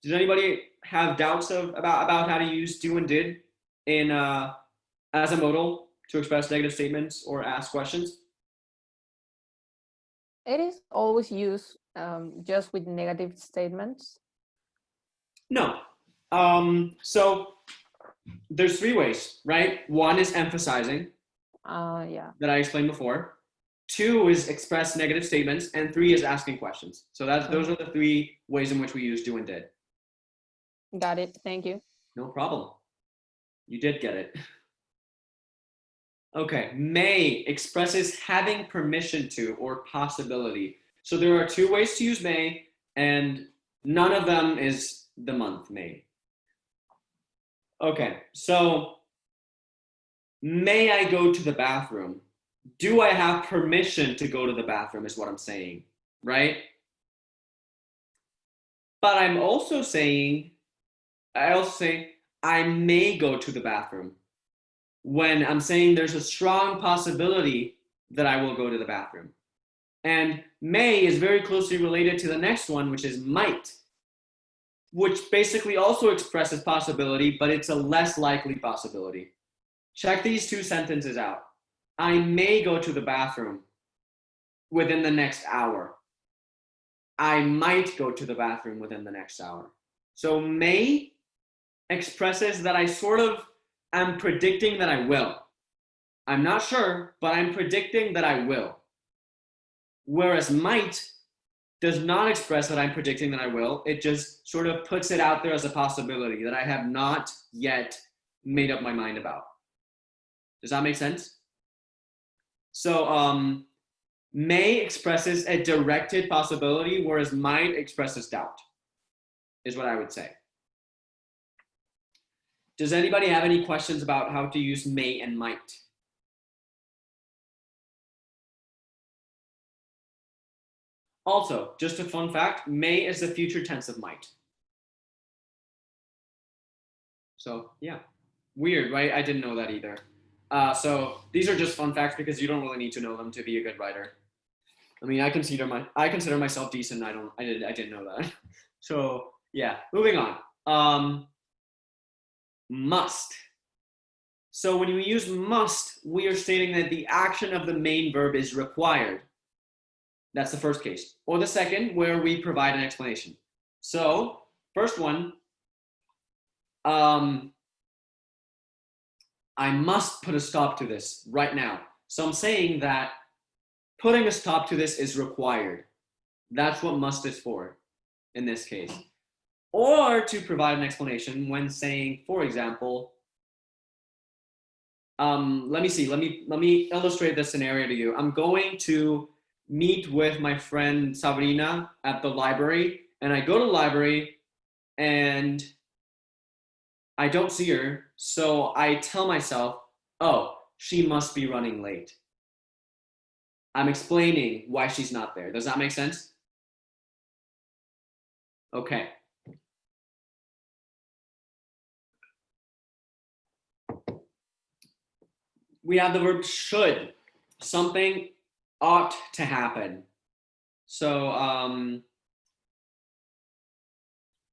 Does anybody have doubts about how to use do and did in as a modal to express negative statements or ask questions? It is always used just with negative statements. No. So there's 3 ways, right? 1 is emphasizing, Yeah. that I explained before. 2 is express negative statements, and 3 is asking questions. So those are the 3 ways in which we use do and did. Got it. Thank you. No problem. You did get it. Okay, may expresses having permission to or possibility. So there are 2 ways to use may, and none of them is the month May. Okay, so may I go to the bathroom? Do I have permission to go to the bathroom is what I'm saying, right? But I also say I may go to the bathroom when I'm saying there's a strong possibility that I will go to the bathroom. And may is very closely related to the next one, which is might, which basically also expresses possibility, but it's a less likely possibility. Check these 2 sentences out. I may go to the bathroom within the next hour. I might go to the bathroom within the next hour. So may expresses that I sort of am predicting that I will. I'm not sure, but I'm predicting that I will. Whereas might does not express that I'm predicting that I will. It just sort of puts it out there as a possibility that I have not yet made up my mind about. Does that make sense? So may expresses a directed possibility, whereas might expresses doubt, is what I would say. Does anybody have any questions about how to use may and might? Also, just a fun fact, may is the future tense of might. So yeah, weird, right? I didn't know that either. So these are just fun facts because you don't really need to know them to be a good writer. I mean, I consider myself decent. I didn't know that. So yeah, moving on. Must. So when we use must, we are stating that the action of the main verb is required. That's the first case. Or the second, where we provide an explanation. So first one, I must put a stop to this right now. So I'm saying that putting a stop to this is required. That's what must is for in this case. Or to provide an explanation when saying, for example, let me illustrate this scenario to you. I'm going to meet with my friend Sabrina at the library, and I go to the library and I don't see her, so I tell myself, oh, she must be running late. I'm explaining why she's not there. Does that make sense? Okay. we have the verb should. Something ought to happen. So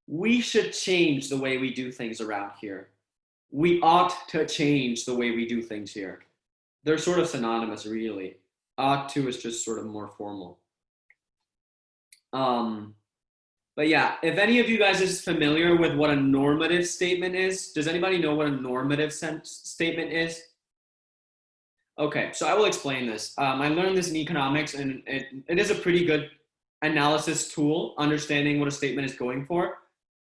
we should change the way we do things around here. We ought to change the way we do things here. They're sort of synonymous, really. Ought to is just sort of more formal. But yeah, if any of you guys is familiar with what a normative statement is, does anybody know what a normative statement is? Okay, so I will explain this. I learned this in economics, and it is a pretty good analysis tool, understanding what a statement is going for.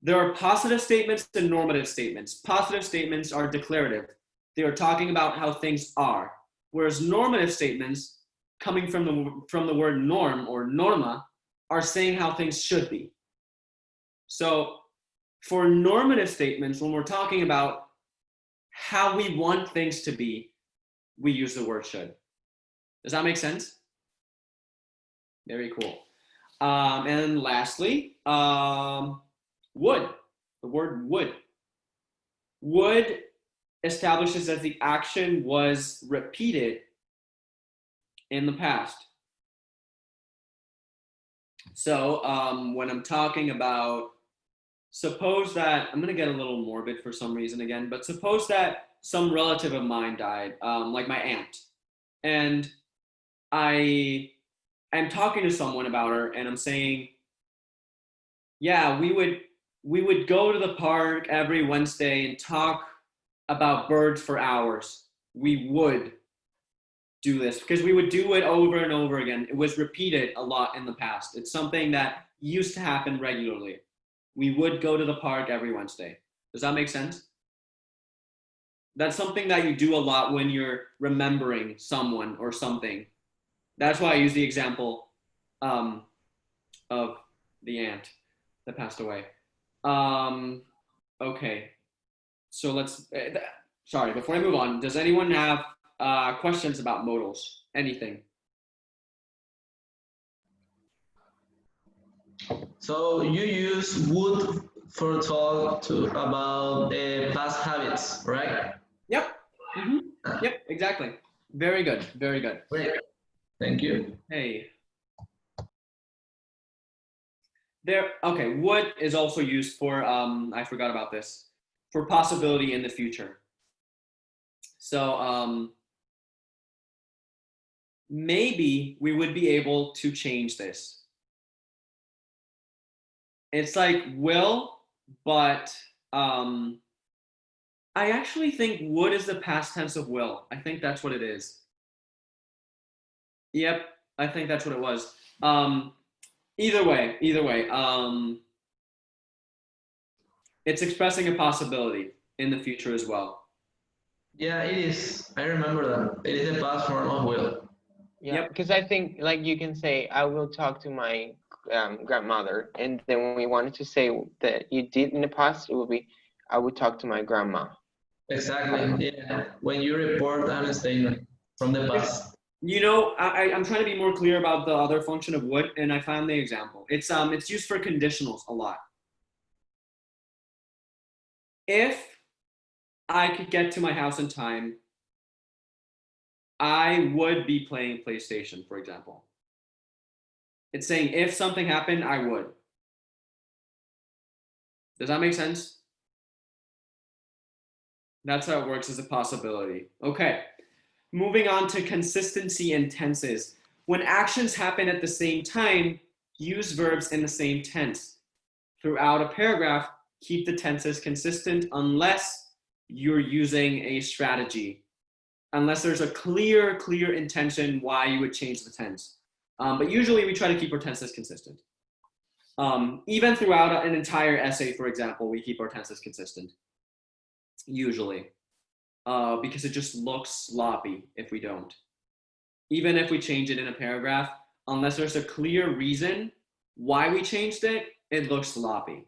There are positive statements and normative statements. Positive statements are declarative. They are talking about how things are, whereas normative statements, coming from the word norm or norma, are saying how things should be. So for normative statements, when we're talking about how we want things to be, we use the word should. Does that make sense? Very cool. And lastly, would. The word would. Would establishes that the action was repeated in the past. So when I'm talking about, suppose that, I'm going to get a little morbid for some reason again, but suppose that some relative of mine died, like my aunt, and I'm talking to someone about her, and I'm saying, yeah, we would go to the park every Wednesday and talk about birds for hours. We would do this because we would do it over and over again. It was repeated a lot in the past. It's something that used to happen regularly. We would go to the park every Wednesday. Does that make sense? That's something that you do a lot when you're remembering someone or something. That's why I use the example of the aunt that passed away. Okay, so let's, sorry, before I move on, does anyone have questions about modals? Anything? So you use would for talk about past habits, right? Yep. Yep, exactly. Very good, very good. Great. Thank you. Hey. Okay, would is also used for, I forgot about this, for possibility in the future. So maybe we would be able to change this. It's like will, but I actually think would is the past tense of will. I think that's what it is. Yep, I think that's what it was. Either way, it's expressing a possibility in the future as well. Yeah, it is. I remember that. It is a past form of will. Yeah, Yep. because I think like you can say, I will talk to my grandmother, and then when we wanted to say that you did in the past, it would be, I would talk to my grandma. Exactly. Yeah. When you report a statement from the past. You know, I'm trying to be more clear about the other function of would, and I found the example. It's used for conditionals a lot. If I could get to my house in time, I would be playing PlayStation, for example. It's saying if something happened, I would. Does that make sense? That's how it works as a possibility. Okay, moving on to consistency and tenses. When actions happen at the same time, use verbs in the same tense. Throughout a paragraph, keep the tenses consistent unless you're using a strategy, unless there's a clear intention why you would change the tense. But usually we try to keep our tenses consistent. Even throughout an entire essay, for example, we keep our tenses consistent, usually, because it just looks sloppy if we don't. Even if we change it in a paragraph, unless there's a clear reason why we changed it, it looks sloppy.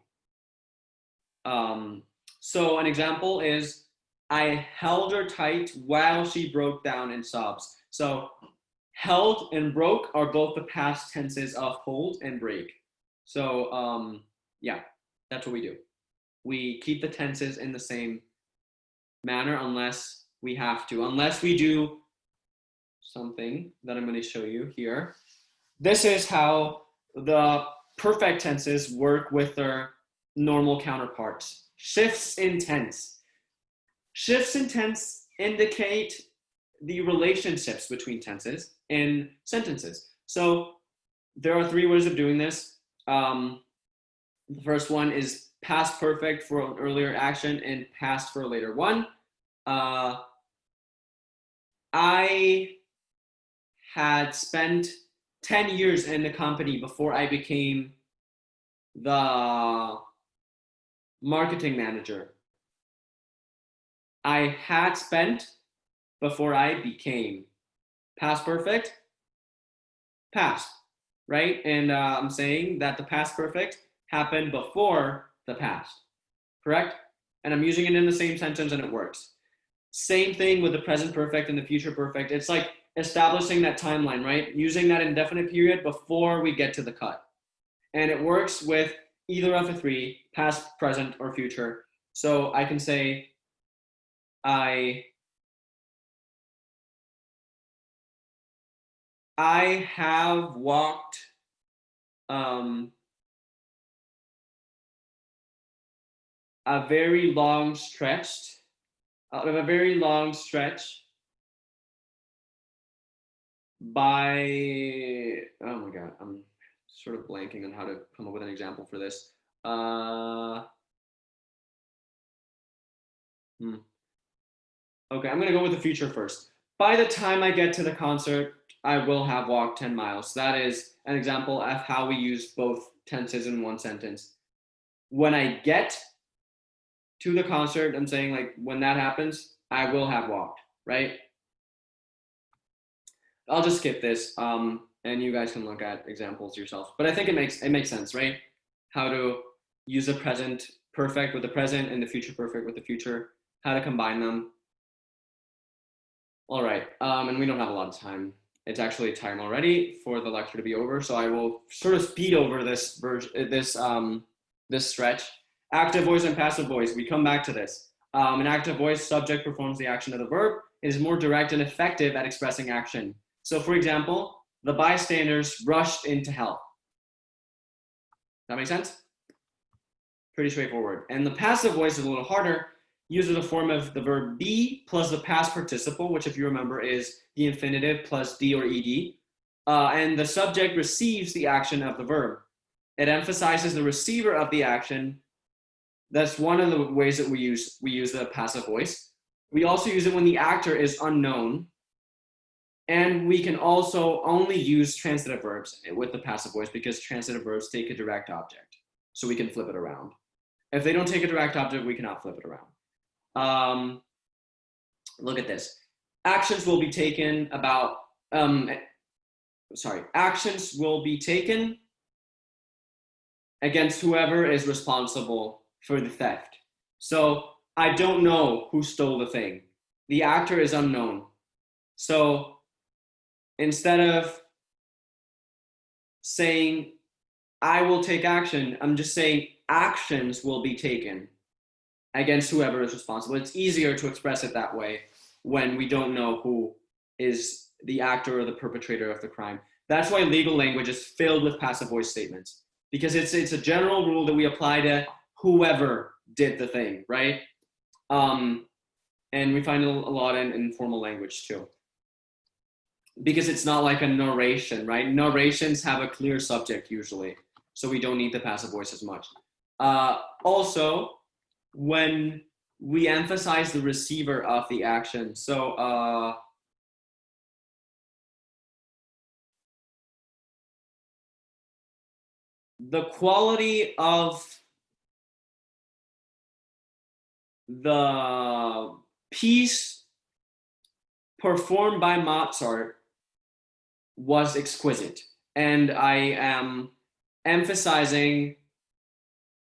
So an example is, I held her tight while she broke down in sobs. So held and broke are both the past tenses of hold and break. So yeah, that's what we do. We keep the tenses in the same manner unless we have to, unless we do something that I'm going to show you here. This is how the perfect tenses work with their normal counterparts. Shifts in tense. Shifts in tense indicate the relationships between tenses in sentences. So there are 3 ways of doing this. The first one is past perfect for an earlier action and past for a later one. I had spent 10 years in the company before I became the marketing manager. I had spent before I became. Past perfect, past, right? And I'm saying that the past perfect happened before the past, correct? And I'm using it in the same sentence and it works. Same thing with the present perfect and the future perfect. It's like establishing that timeline, right? Using that indefinite period before we get to the cut. And it works with either of the 3, past, present, or future. So I can say, I have walked a very long stretch by, oh my God, I'm sort of blanking on how to come up with an example for this. Okay, I'm gonna go with the future first. By the time I get to the concert, I will have walked 10 miles. That is an example of how we use both tenses in one sentence. When I get to the concert, I'm saying like when that happens, I will have walked, right? I'll just skip this, and you guys can look at examples yourself. But I think it makes sense, right? How to use the present perfect with the present and the future perfect with the future, how to combine them. All right, and we don't have a lot of time. It's actually time already for the lecture to be over, so I will sort of speed over this this stretch. Active voice and passive voice, we come back to this. An active voice, subject performs the action of the verb. It is more direct and effective at expressing action. So for example, the bystanders rushed in to help. That make sense? Pretty straightforward. And the passive voice is a little harder. Uses a form of the verb be plus the past participle, which if you remember is the infinitive plus d or ed. And the subject receives the action of the verb. It emphasizes the receiver of the action. That's one of the ways that we use the passive voice. We also use it when the actor is unknown. And we can also only use transitive verbs with the passive voice because transitive verbs take a direct object. So we can flip it around. If they don't take a direct object, we cannot flip it around. Look at this. Actions will be taken about, actions will be taken against whoever is responsible for the theft. So I don't know who stole the thing. The actor is unknown. So instead of saying, I will take action, I'm just saying actions will be taken against whoever is responsible. It's easier to express it that way when we don't know who is the actor or the perpetrator of the crime. That's why legal language is filled with passive voice statements, because it's a general rule that we apply to whoever did the thing, right? And we find it a lot in formal language too, because it's not like a narration, right? Narrations have a clear subject usually, so we don't need the passive voice as much. Also, when we emphasize the receiver of the action, so the quality of the piece performed by Mozart was exquisite, and I am emphasizing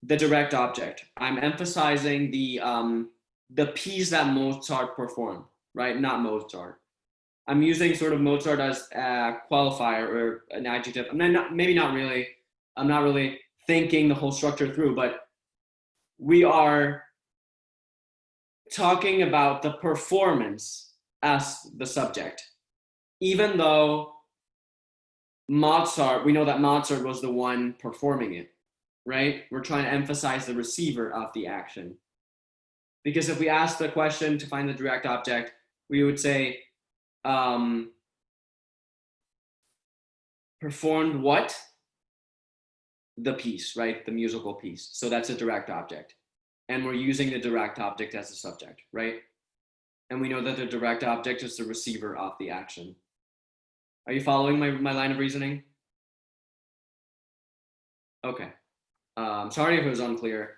the direct object. I'm emphasizing the piece that Mozart performed, right? Not Mozart. I'm using sort of Mozart as a qualifier or an adjective. I'm not really. I'm not really thinking the whole structure through, but we are talking about the performance as the subject, even though Mozart, we know that Mozart was the one performing it, right? We're trying to emphasize the receiver of the action. Because if we ask the question to find the direct object, we would say, performed what? The piece, right? The musical piece. So that's a direct object. And we're using the direct object as a subject, right? And we know that the direct object is the receiver of the action. Are you following my line of reasoning? Okay. Sorry if it was unclear.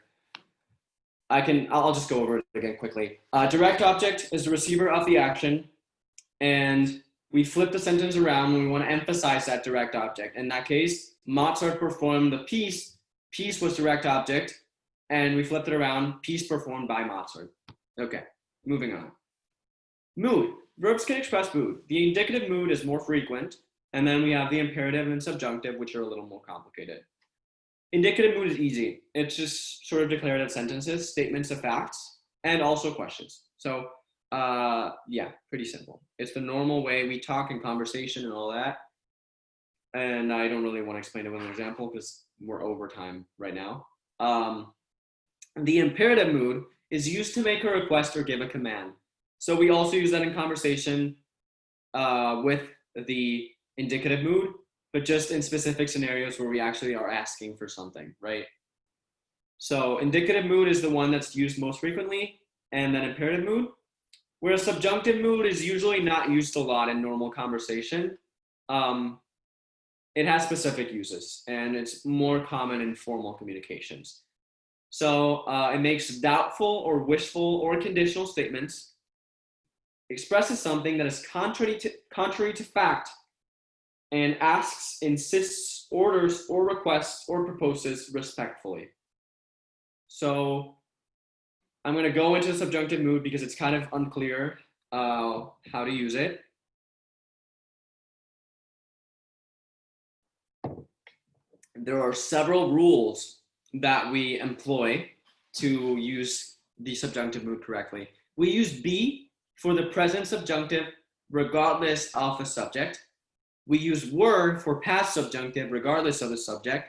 I'll just go over it again quickly. Direct object is the receiver of the action, and we flip the sentence around when we want to emphasize that direct object. In that case, Mozart performed the piece. Piece was direct object, and we flipped it around. Piece performed by Mozart. Okay, moving on. Mood. Verbs can express mood. The indicative mood is more frequent, and then we have the imperative and subjunctive, which are a little more complicated. Indicative mood is easy. It's just sort of declarative sentences, statements of facts, and also questions. So yeah, pretty simple. It's the normal way we talk in conversation and all that. And I don't really want to explain it with an example because we're over time right now. The imperative mood is used to make a request or give a command. So we also use that in conversation with the indicative mood, but just in specific scenarios where we actually are asking for something, right? So indicative mood is the one that's used most frequently, and then imperative mood, whereas subjunctive mood is usually not used a lot in normal conversation. It has specific uses, and it's more common in formal communications. So it makes doubtful or wishful or conditional statements, expresses something that is contrary to fact, and asks, insists, orders, or requests, or proposes respectfully. So I'm going to go into the subjunctive mood because it's kind of unclear how to use it. There are several rules that we employ to use the subjunctive mood correctly. We use be for the present subjunctive regardless of the subject. We use were for past subjunctive regardless of the subject.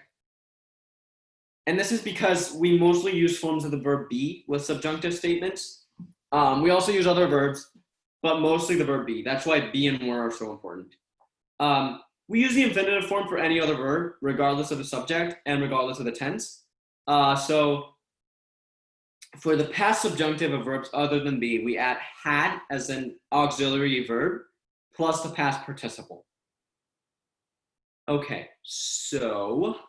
And this is because we mostly use forms of the verb be with subjunctive statements. We also use other verbs, but mostly the verb be. That's why be and were are so important. We use the infinitive form for any other verb, regardless of the subject and regardless of the tense. So for the past subjunctive of verbs other than be, we add had as an auxiliary verb plus the past participle. Okay, so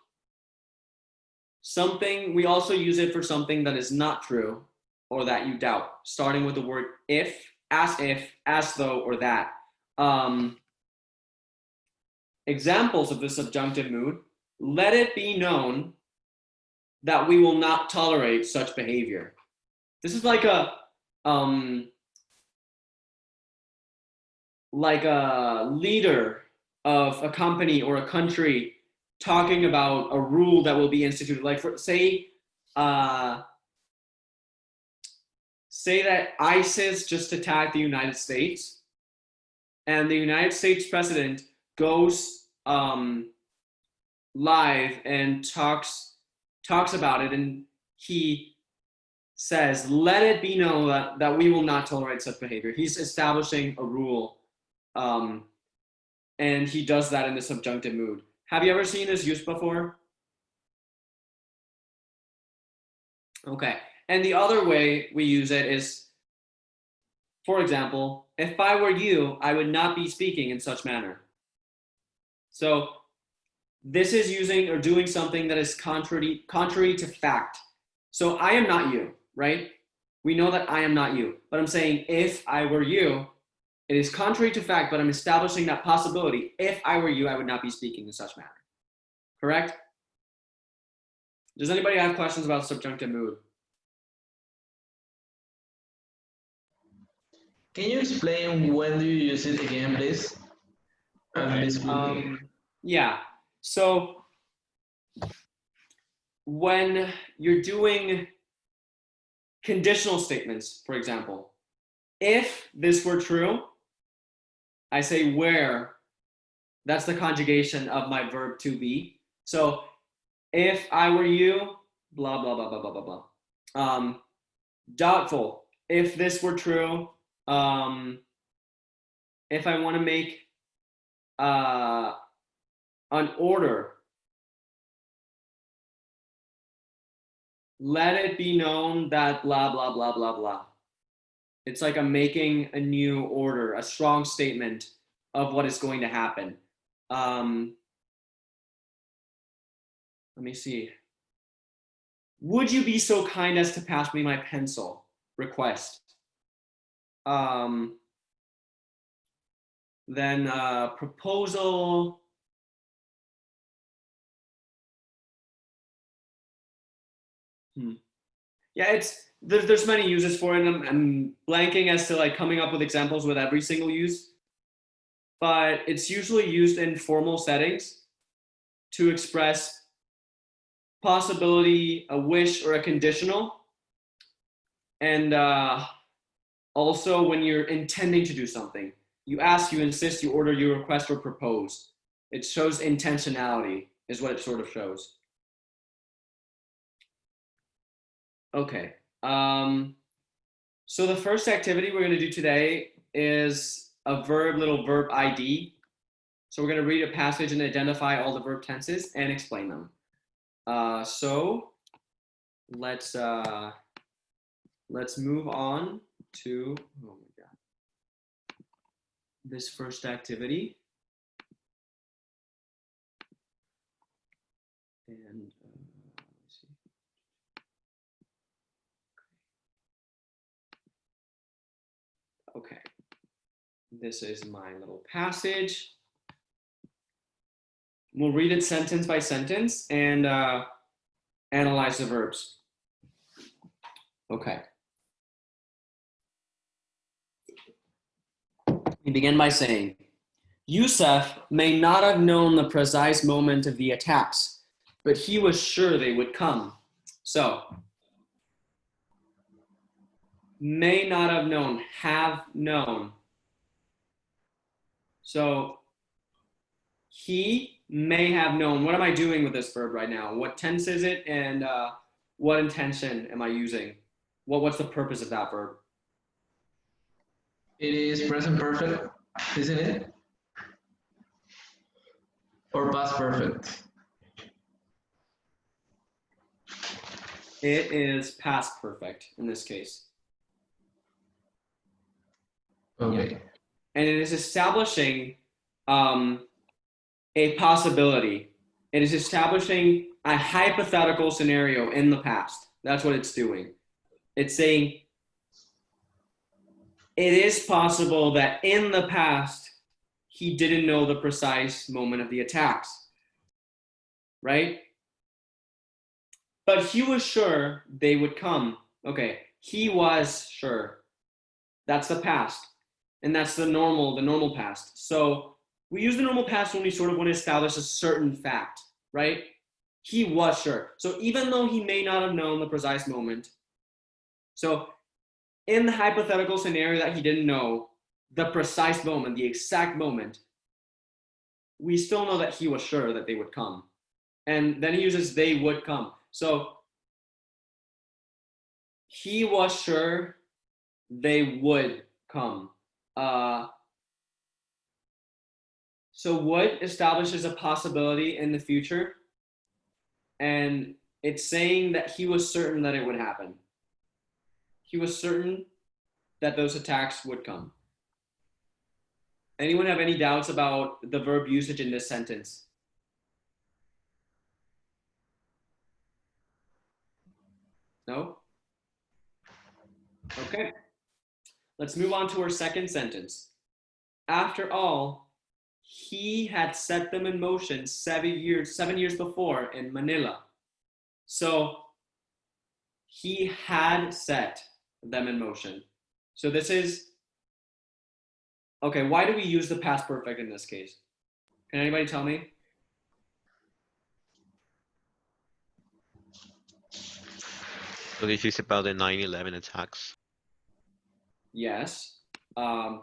we also use it for something that is not true or that you doubt, starting with the word if, as though, or that. Examples of the subjunctive mood: let it be known that we will not tolerate such behavior. This is like a leader of a company or a country talking about a rule that will be instituted. Like say that ISIS just attacked the United States, and the United States president goes live and talks about it, and he says, let it be known that we will not tolerate such behavior. He's establishing a rule, and he does that in the subjunctive mood. Have you ever seen this used before? Okay, and the other way we use it is, for example, if I were you, I would not be speaking in such manner. So this is using or doing something that is contrary to fact. So I am not you, right? We know that I am not you, but I'm saying if I were you, it is contrary to fact, but I'm establishing that possibility. If I were you, I would not be speaking in such manner. Correct? Does anybody have questions about subjunctive mood? Can you explain when do you use it again, please? Okay. Yeah. So when you're doing conditional statements, for example. If this were true, I say where. That's the conjugation of my verb to be. So if I were you, blah, blah, blah, blah, blah, blah, blah. Doubtful. If this were true, if I want to make an order, let it be known that blah, blah, blah, blah, blah. It's like I'm making a new order, a strong statement of what is going to happen. Let me see. Would you be so kind as to pass me my pencil? Request. Then proposal. Yeah, there's many uses for it. And I'm blanking as to like coming up with examples with every single use, but it's usually used in formal settings to express possibility, a wish, or a conditional. And also when you're intending to do something, you ask, you insist, you order, you request, or propose. It shows intentionality is what it sort of shows. Okay. So the first activity we're going to do today is a little verb ID. So we're going to read a passage and identify all the verb tenses and explain them. So let's move on to, oh my God, this first activity. And let's see. Okay, this is my little passage. We'll read it sentence by sentence and analyze the verbs. Okay. We begin by saying, Yusuf may not have known the precise moment of the attacks, but he was sure they would come. So, may not have known, have known. So, he may have known. What am I doing with this verb right now? What tense is it, and what intention am I using? What's the purpose of that verb? It is present perfect, isn't it? Or past perfect? It is past perfect in this case. Okay. Yeah. And it is establishing a possibility. It is establishing a hypothetical scenario in the past. That's what it's doing. It's saying it is possible that in the past, he didn't know the precise moment of the attacks, right? But he was sure they would come. Okay, he was sure. That's the past. And that's the normal past. So we use the normal past when we sort of want to establish a certain fact, right? He was sure. So even though he may not have known the precise moment, so in the hypothetical scenario that he didn't know the precise moment, the exact moment, we still know that he was sure that they would come. And then he uses they would come. So he was sure they would come. So would establishes a possibility in the future, and it's saying that he was certain that it would happen. He was certain that those attacks would come. Anyone have any doubts about the verb usage in this sentence? No? Okay. Let's move on to our second sentence. After all, he had set them in motion 7 years before in Manila. So he had set them in motion. So this is, okay, why do we use the past perfect in this case? Can anybody tell me? So this is about the 9/11 attacks. Yes. But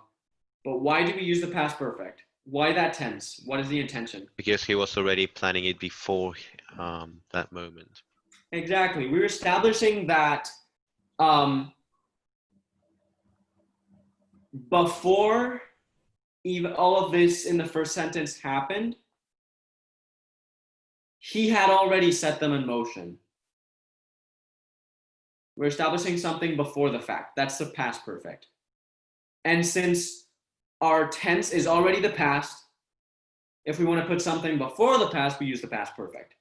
why do we use the past perfect? Why that tense? What is the intention? Because he was already planning it before that moment. Exactly. We're establishing that before even all of this in the first sentence happened, he had already set them in motion. We're establishing something before the fact. That's the past perfect. And since our tense is already the past, if we want to put something before the past, we use the past perfect.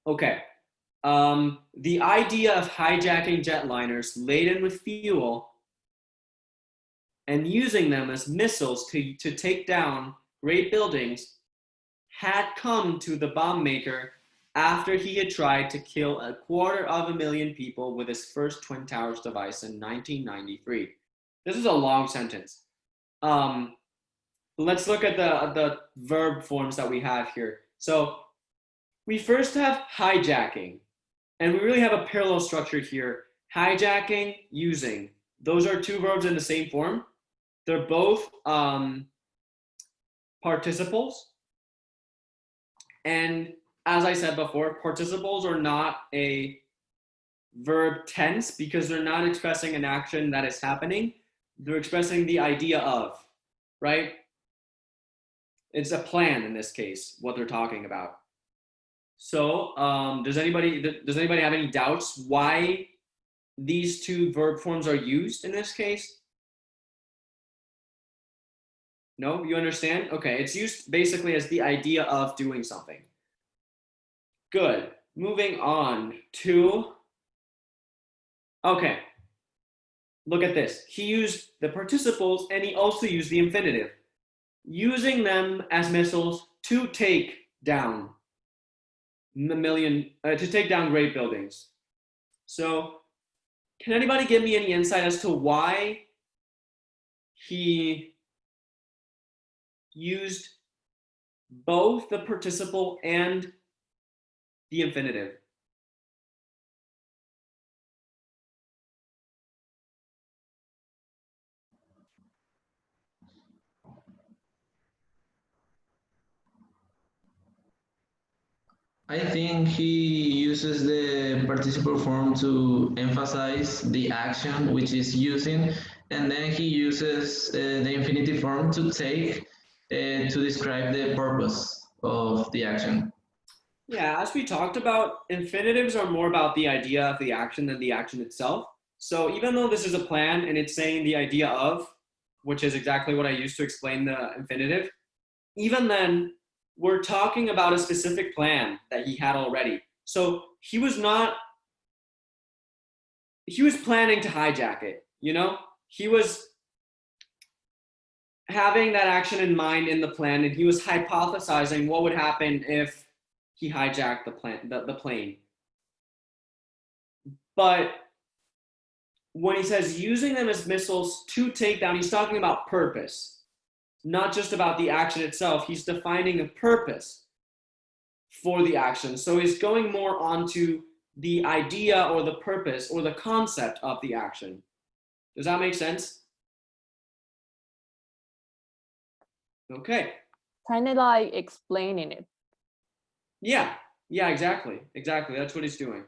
Okay. The idea of hijacking jetliners laden with fuel and using them as missiles to take down great buildings had come to the bomb maker after he had tried to kill 250,000 people with his first Twin Towers device in 1993. This is a long sentence. Let's look at the verb forms that we have here. So we first have hijacking, and we really have a parallel structure here. Hijacking, using. Those are two verbs in the same form. They're both participles. And as I said before, participles are not a verb tense because they're not expressing an action that is happening. They're expressing the idea of, right? It's a plan in this case, what they're talking about. So does anybody have any doubts why these two verb forms are used in this case? No, you understand? Okay, it's used basically as the idea of doing something. Good. Moving on to, okay, look at this. He used the participles and he also used the infinitive, using them as missiles to take down to take down great buildings. So can anybody give me any insight as to why he used both the participle and the infinitive? I think he uses the participle form to emphasize the action which is using, and then he uses the infinitive form to take to describe the purpose of the action. Yeah, as we talked about, infinitives are more about the idea of the action than the action itself. So even though this is a plan and it's saying the idea of, which is exactly what I used to explain the infinitive, even then, we're talking about a specific plan that he had already. So he was planning to hijack it, you know? He was having that action in mind in the plan, and he was hypothesizing what would happen if he hijacked the plane. But when he says using them as missiles to take down, he's talking about purpose, not just about the action itself. He's defining a purpose for the action. So he's going more onto the idea or the purpose or the concept of the action. Does that make sense? Okay. Kind of like explaining it. Yeah, exactly. That's what he's doing.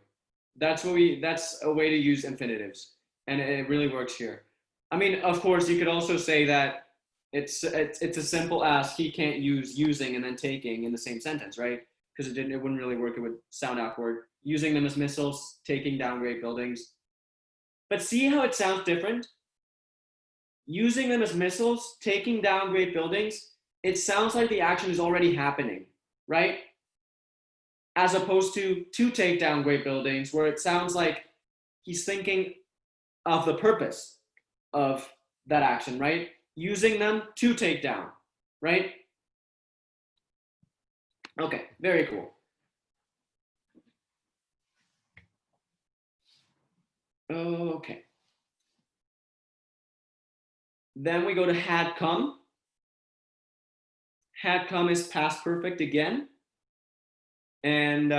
That's a way to use infinitives, and it really works here. I mean, of course, you could also say that it's as simple as he can't use using and then taking in the same sentence, right? Because it wouldn't really work. It would sound awkward. Using them as missiles, taking down great buildings. But see how it sounds different? Using them as missiles, taking down great buildings, it sounds like the action is already happening, right? As opposed to take down great buildings, where it sounds like he's thinking of the purpose of that action, right? Using them to take down, right? Okay, very cool. Okay. Then we go to had come. Had come is past perfect again. And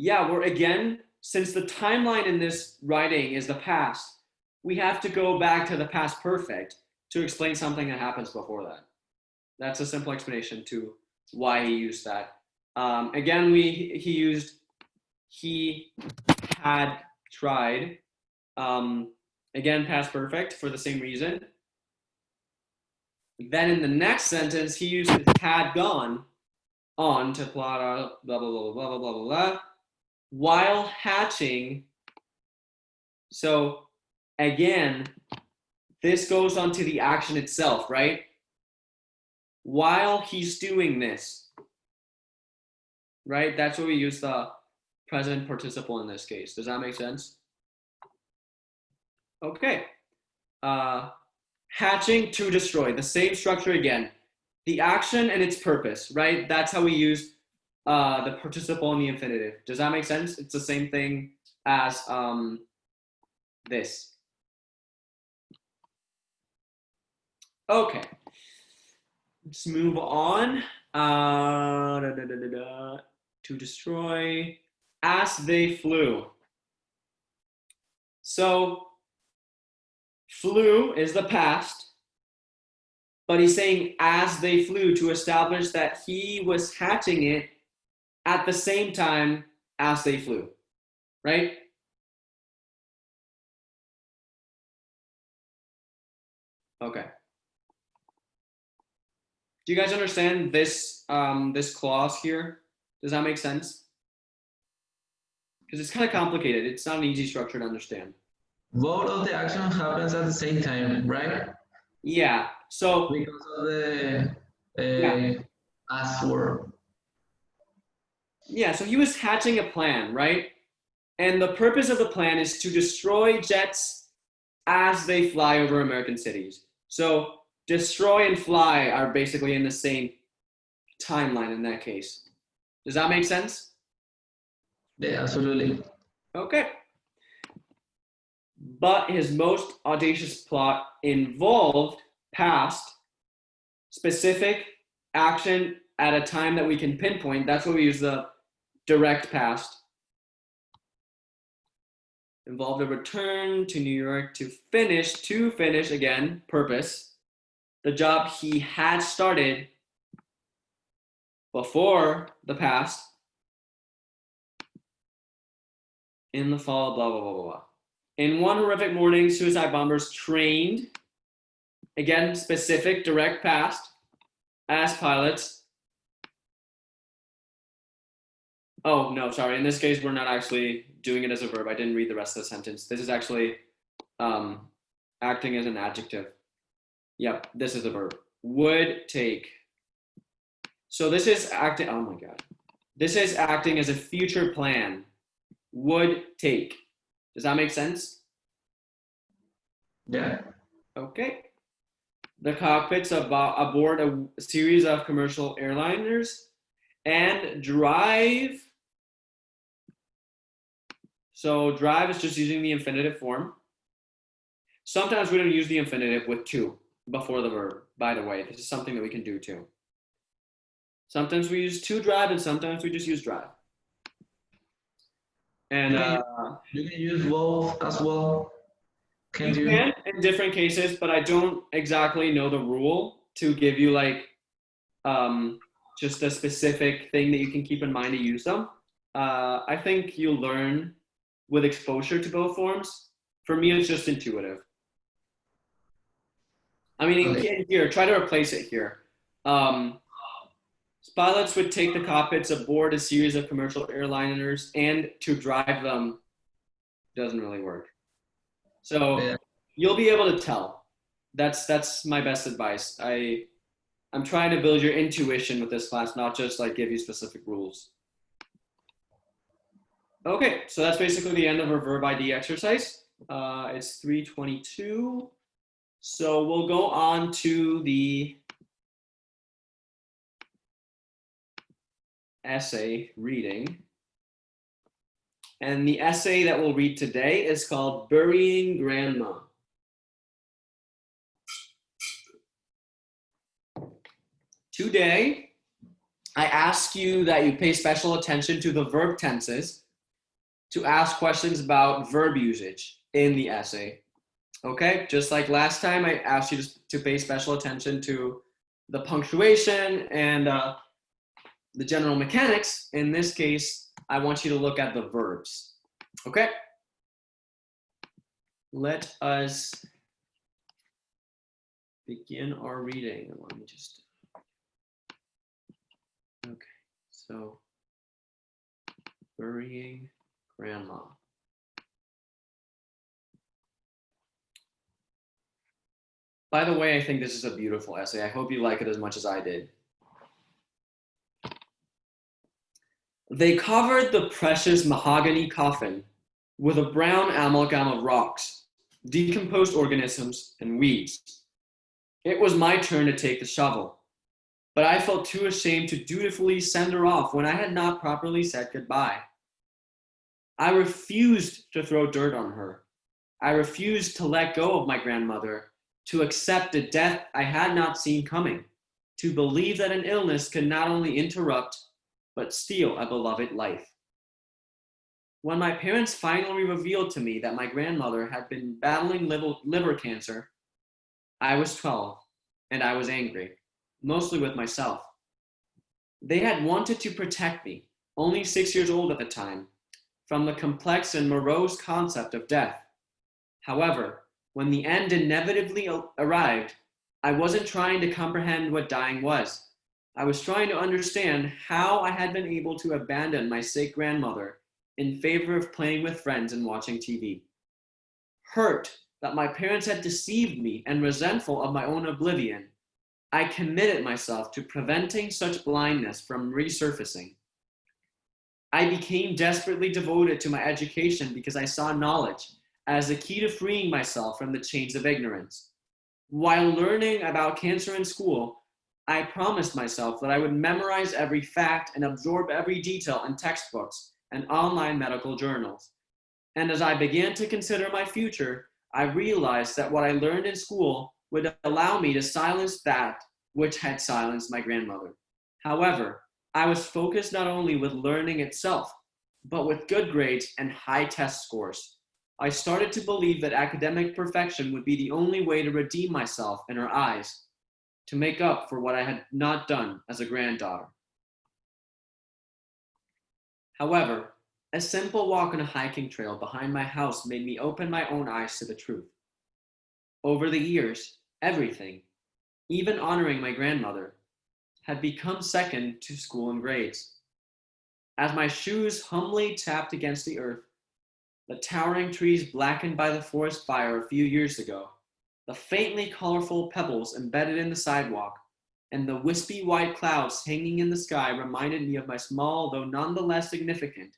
yeah, we're again, since the timeline in this writing is the past, we have to go back to the past perfect to explain something that happens before that. That's a simple explanation to why he used that. Again, he used he had tried. Again, past perfect for the same reason. Then in the next sentence, he uses had gone on to blah blah blah blah blah blah blah blah while hatching. So again, this goes on to the action itself, right? While he's doing this, right? That's where we use the present participle in this case. Does that make sense? Okay. Hatching to destroy, the same structure again. The action and its purpose, right? That's how we use the participle in the infinitive. Does that make sense? It's the same thing as this. Okay. Let's move on. To destroy. As they flew. So flew is the past, but he's saying as they flew to establish that he was hatching it at the same time as they flew, right? Okay. Do you guys understand this this clause here? Does that make sense? Because it's kind of complicated. It's not an easy structure to understand. Both of the action happens at the same time, right? Yeah. So Because of the as word. yeah, so he was hatching a plan, right? And the purpose of the plan is to destroy jets as they fly over American cities. So destroy and fly are basically in the same timeline in that case. Does that make sense? Yeah, absolutely. Okay. But his most audacious plot involved past, specific action at a time that we can pinpoint. That's where we use the direct past. Involved a return to New York to finish again, purpose, the job he had started before the past in the fall, blah, blah, blah, blah, blah. In one horrific morning, suicide bombers trained, again, specific, direct past, as pilots. Oh, no, sorry. In this case, we're not actually doing it as a verb. I didn't read the rest of the sentence. This is actually acting as an adjective. Yep, this is a verb. Would take. So this is acting, oh my God. This is acting as a future plan. Would take. Does that make sense? Yeah. Okay. The cockpits aboard a series of commercial airliners and drive. So drive is just using the infinitive form. Sometimes we don't use the infinitive with to before the verb, by the way. This is something that we can do too. Sometimes we use to drive and sometimes we just use drive. And you can use both as well. You can in different cases, but I don't exactly know the rule to give you like just a specific thing that you can keep in mind to use them. I think you'll learn with exposure to both forms. For me, it's just intuitive. I mean, Okay. here, try to replace it here. Pilots would take the cockpits aboard a series of commercial airliners and to drive them doesn't really work. So Yeah. you'll be able to tell. That's my best advice. I'm trying to build your intuition with this class, not just like give you specific rules. Okay, so that's basically the end of our verb ID exercise. It's 3:22. So we'll go on to the essay reading. And the essay that we'll read today is called Burying Grandma. Today, I ask you that you pay special attention to the verb tenses to ask questions about verb usage in the essay. Okay, just like last time, I asked you to pay special attention to the punctuation and the general mechanics. In this case, I want you to look at the verbs. Okay, let us begin our reading. Let me just, okay, so burying grandma. By the way, I think this is a beautiful essay. I hope you like it as much as I did. They covered the precious mahogany coffin with a brown amalgam of rocks, decomposed organisms, and weeds. It was my turn to take the shovel, but I felt too ashamed to dutifully send her off when I had not properly said goodbye. I refused to throw dirt on her. I refused to let go of my grandmother, to accept a death I had not seen coming, to believe that an illness could not only interrupt, but steal a beloved life. When my parents finally revealed to me that my grandmother had been battling liver cancer, I was 12, and I was angry, mostly with myself. They had wanted to protect me, only 6 years old at the time, from the complex and morose concept of death. However, when the end inevitably arrived, I wasn't trying to comprehend what dying was. I was trying to understand how I had been able to abandon my sick grandmother in favor of playing with friends and watching TV. Hurt that my parents had deceived me and resentful of my own oblivion, I committed myself to preventing such blindness from resurfacing. I became desperately devoted to my education because I saw knowledge as the key to freeing myself from the chains of ignorance. While learning about cancer in school, I promised myself that I would memorize every fact and absorb every detail in textbooks and online medical journals. And as I began to consider my future, I realized that what I learned in school would allow me to silence that which had silenced my grandmother. However, I was focused not only with learning itself, but with good grades and high test scores. I started to believe that academic perfection would be the only way to redeem myself in her eyes, to make up for what I had not done as a granddaughter. However, a simple walk on a hiking trail behind my house made me open my own eyes to the truth. Over the years, everything, even honoring my grandmother, had become second to school and grades. As my shoes humbly tapped against the earth, the towering trees blackened by the forest fire a few years ago, the faintly colorful pebbles embedded in the sidewalk, and the wispy white clouds hanging in the sky reminded me of my small, though nonetheless significant,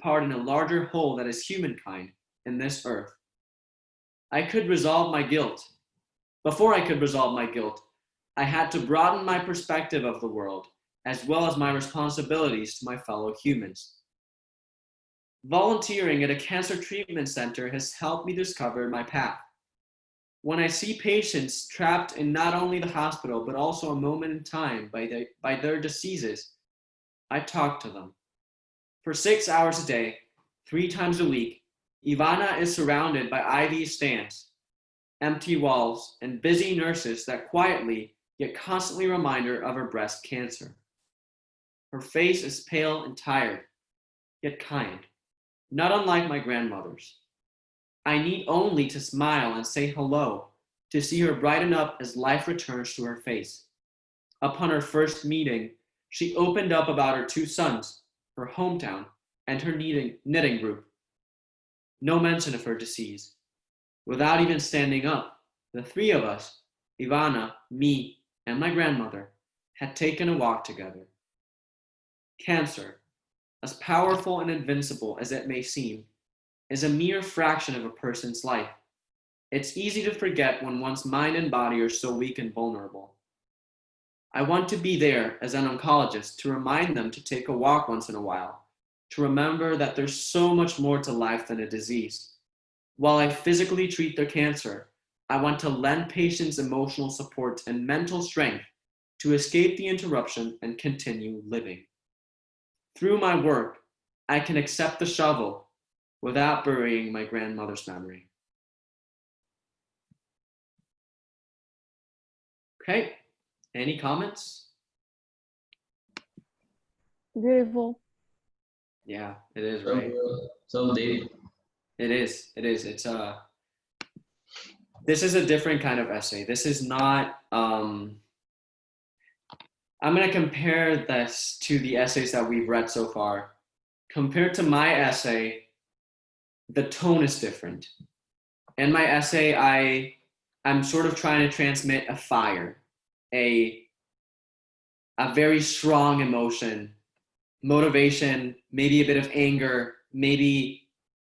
part in a larger whole that is humankind in this earth. I could resolve my guilt. Before I could resolve my guilt, I had to broaden my perspective of the world, as well as my responsibilities to my fellow humans. Volunteering at a cancer treatment center has helped me discover my path. When I see patients trapped in not only the hospital, but also a moment in time by their diseases, I talk to them. For 6 hours a day, 3 times a week, Ivana is surrounded by IV stands, empty walls, and busy nurses that quietly yet constantly remind her of her breast cancer. Her face is pale and tired, yet kind, not unlike my grandmother's. I need only to smile and say hello to see her brighten up as life returns to her face. Upon her first meeting, she opened up about her 2 sons, her hometown, and her knitting group. No mention of her disease. Without even standing up, the 3 of us, Ivana, me, and my grandmother, had taken a walk together. Cancer, as powerful and invincible as it may seem, is a mere fraction of a person's life. It's easy to forget when one's mind and body are so weak and vulnerable. I want to be there as an oncologist to remind them to take a walk once in a while, to remember that there's so much more to life than a disease. While I physically treat their cancer, I want to lend patients emotional support and mental strength to escape the interruption and continue living. Through my work, I can accept the shovel without burying my grandmother's memory. Okay, any comments? Beautiful. Yeah, it is, So right? good. So deep. It is. It's this is a different kind of essay. This is not I'm going to compare this to the essays that we've read so far. Compared to my essay, the tone is different. In my essay, I'm sort of trying to transmit a fire, a very strong emotion, motivation, maybe a bit of anger, maybe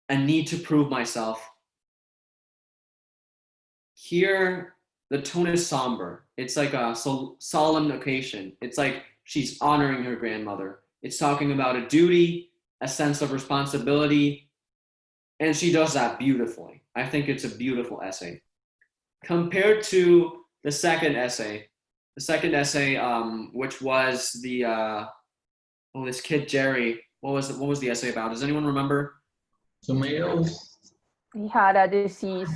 a need to prove myself. Here, the tone is somber. It's like a solemn occasion. It's like she's honoring her grandmother. It's talking about a duty, a sense of responsibility, and she does that beautifully. I think it's a beautiful essay. Compared to the second essay, which was this kid Jerry. What was the essay about? Does anyone remember? Tomatoes. He had a disease,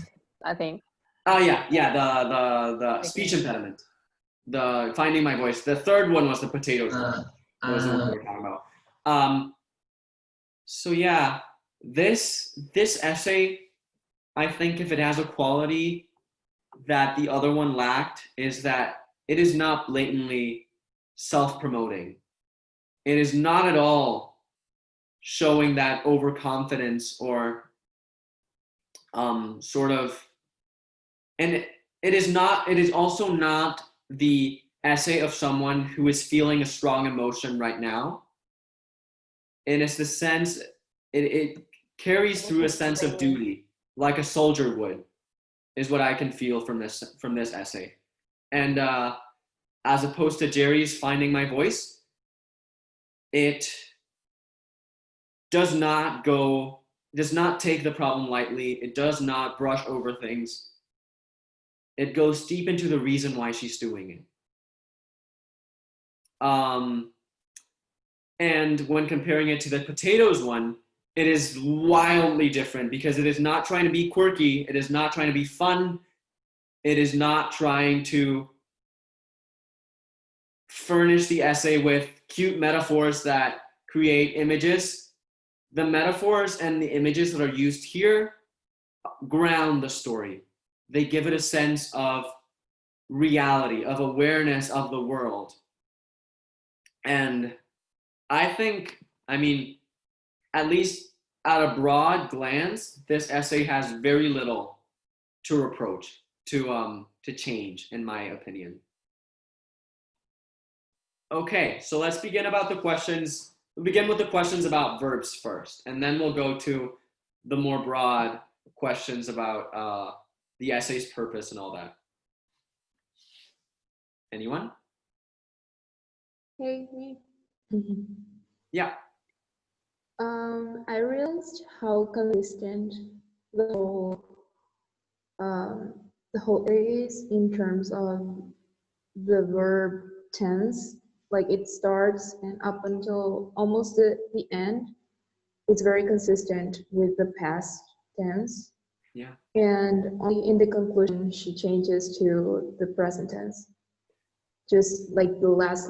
I think. Oh yeah, the speech impediment, the finding my voice. The third one was the potatoes. Was the one we were talking about. So yeah, this essay, I think if it has a quality that the other one lacked, is that it is not blatantly self-promoting. It is not at all showing that overconfidence or sort of, and it is also not the essay of someone who is feeling a strong emotion right now. And it's the sense, it carries through a sense of duty, like a soldier would, is what I can feel from this essay. And as opposed to Jerry's finding my voice, it does not take the problem lightly. It does not brush over things. It goes deep into the reason why she's doing it. And when comparing it to the potatoes one, it is wildly different because it is not trying to be quirky. It is not trying to be fun. It is not trying to furnish the essay with cute metaphors that create images. The metaphors and the images that are used here ground the story. They give it a sense of reality, of awareness of the world. And I think, at least at a broad glance, this essay has very little to reproach, to change, in my opinion. Okay, so let's begin about the questions. We'll begin with the questions about verbs first, and then we'll go to the more broad questions about the essay's purpose and all that. Anyone? Hey, me. Yeah. I realized how consistent the whole is in terms of the verb tense. Like it starts and up until almost the end, it's very consistent with the past tense. Yeah. And only in the conclusion she changes to the present tense. Just like the last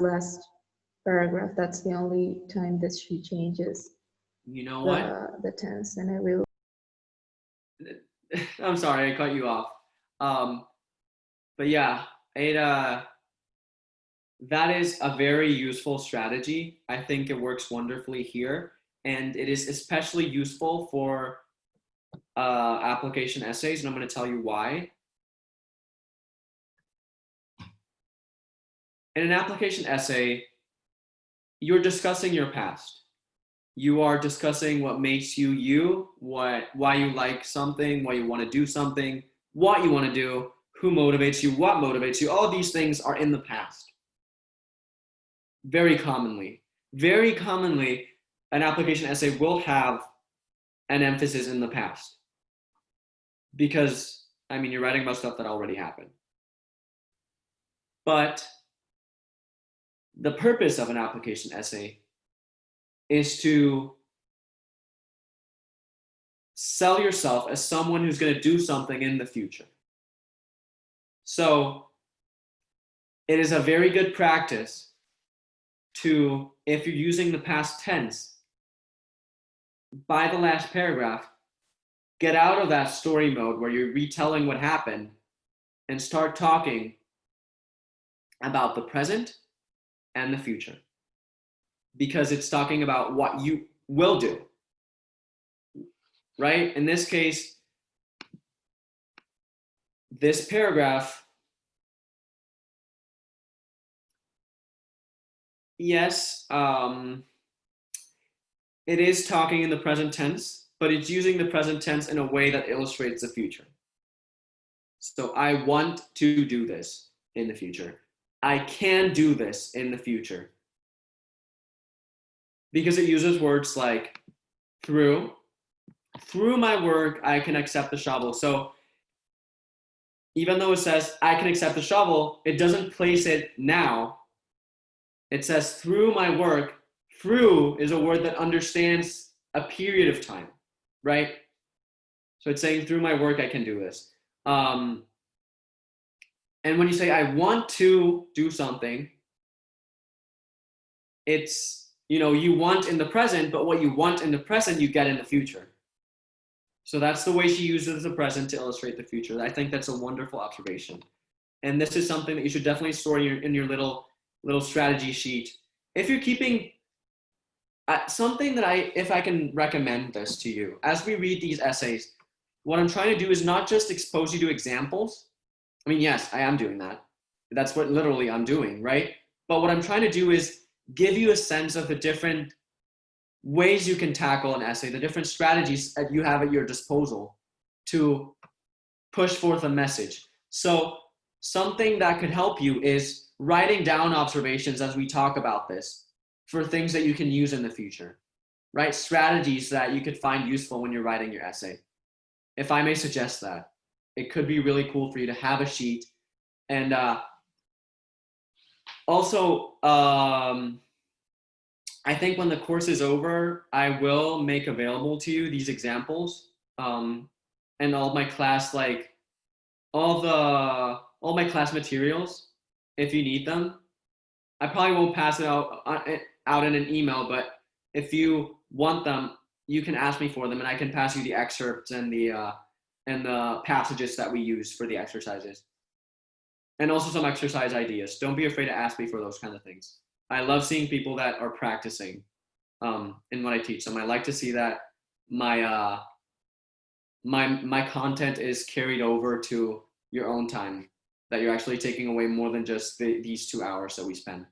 paragraph, that's the only time that she changes. You know what? The tense, and I really. I'm sorry, I cut you off. But yeah, that is a very useful strategy. I think it works wonderfully here, and it is especially useful for application essays, and I'm going to tell you why. In an application essay, you're discussing your past. You are discussing what makes you you, why you like something, why you want to do something, what you want to do, who motivates you, what motivates you. All of these things are in the past. Very commonly, an application essay will have an emphasis in the past because, you're writing about stuff that already happened. But the purpose of an application essay is to sell yourself as someone who's going to do something in the future. So it is a very good practice to, if you're using the past tense, by the last paragraph, get out of that story mode where you're retelling what happened and start talking about the present and the future. Because it's talking about what you will do, right? In this case, this paragraph, yes, it is talking in the present tense, but it's using the present tense in a way that illustrates the future. So I want to do this in the future. I can do this in the future. Because it uses words like through my work, I can accept the shovel. So even though it says I can accept the shovel, it doesn't place it now. It says through my work. Through is a word that understands a period of time, right? So it's saying through my work, I can do this. And when you say I want to do something, it's, you want in the present, but what you want in the present, you get in the future. So that's the way she uses the present to illustrate the future. I think that's a wonderful observation. And this is something that you should definitely store in your little strategy sheet. If you're keeping something that if I can recommend this to you, as we read these essays, what I'm trying to do is not just expose you to examples. I mean, yes, I am doing that. That's what literally I'm doing, right? But what I'm trying to do is give you a sense of the different ways you can tackle an essay, the different strategies that you have at your disposal to push forth a message. So something that could help you is writing down observations as we talk about this for things that you can use in the future, right? Strategies that you could find useful when you're writing your essay. If I may suggest that, it could be really cool for you to have a sheet. And also, I think when the course is over, I will make available to you these examples and all my class, all my class materials, if you need them. I probably won't pass it out in an email, but if you want them, you can ask me for them, and I can pass you the excerpts and the passages that we use for the exercises, and also some exercise ideas. Don't be afraid to ask me for those kind of things. I love seeing people that are practicing in what I teach them. I like to see that my content is carried over to your own time, that you're actually taking away more than just these 2 hours that we spend.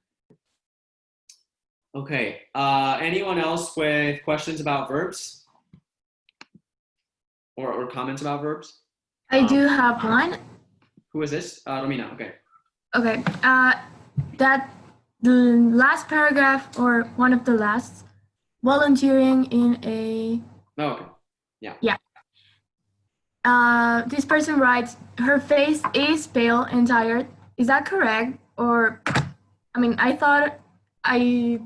Okay, anyone else with questions about verbs? Or comments about verbs? I do have one. Who is this? Romina, okay. Okay, that the last paragraph, or one of the last, volunteering in a... Oh, okay, yeah. Yeah. This person writes, her face is pale and tired. Is that correct? Or, I mean, I thought I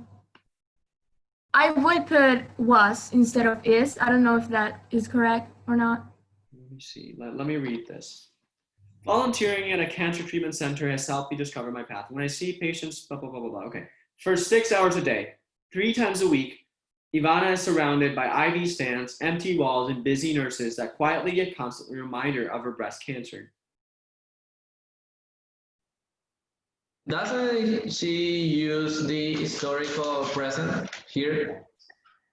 would put was instead of is. I don't know if that is correct or not. Let me see, let me read this. Volunteering at a cancer treatment center has helped me discover my path. When I see patients, blah, blah, blah, blah, blah. Okay. For 6 hours a day, 3 times a week, Ivana is surrounded by IV stands, empty walls, and busy nurses that quietly get constantly reminder of her breast cancer. Doesn't she use the historical present here?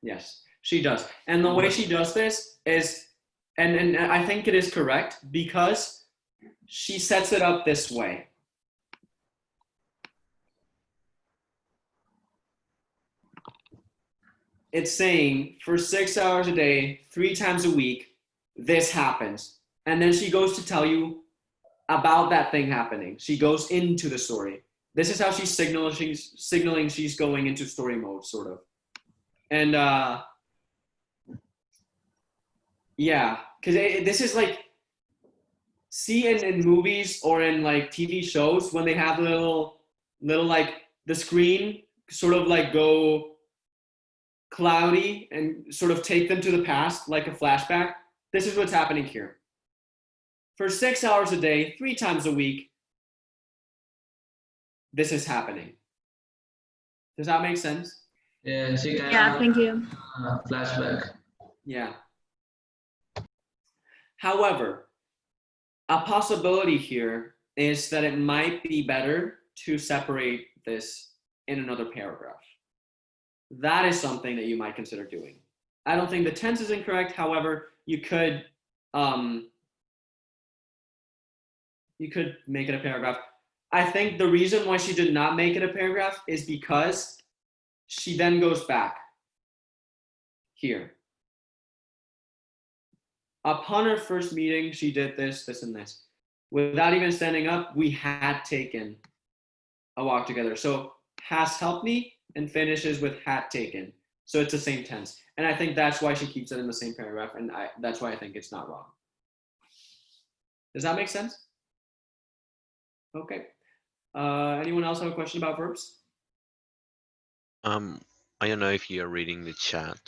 Yes, she does. And the way she does this is, and I think it is correct, because she sets it up this way. It's saying for 6 hours a day, 3 times a week, this happens. And then she goes to tell you about that thing happening. She goes into the story. This is how she's signaling she's going into story mode, sort of. And yeah, because this is like, see in movies or in like TV shows when they have little like the screen sort of like go cloudy and sort of take them to the past like a flashback, this is what's happening here. For 6 hours a day, 3 times a week, this is happening. Does that make sense? Yeah, she kind Yeah, of thank you. flashback. Yeah. However, a possibility here is that it might be better to separate this in another paragraph. That is something that you might consider doing. I don't think the tense is incorrect. However, you could make it a paragraph. I think the reason why she did not make it a paragraph is because she then goes back here. Upon her first meeting, she did this, this, and this. Without even standing up, we had taken a walk together. So has helped me and finishes with had taken. So it's the same tense. And I think that's why she keeps it in the same paragraph. And that's why I think it's not wrong. Does that make sense? Okay. Anyone else have a question about verbs? I don't know if you're reading the chat.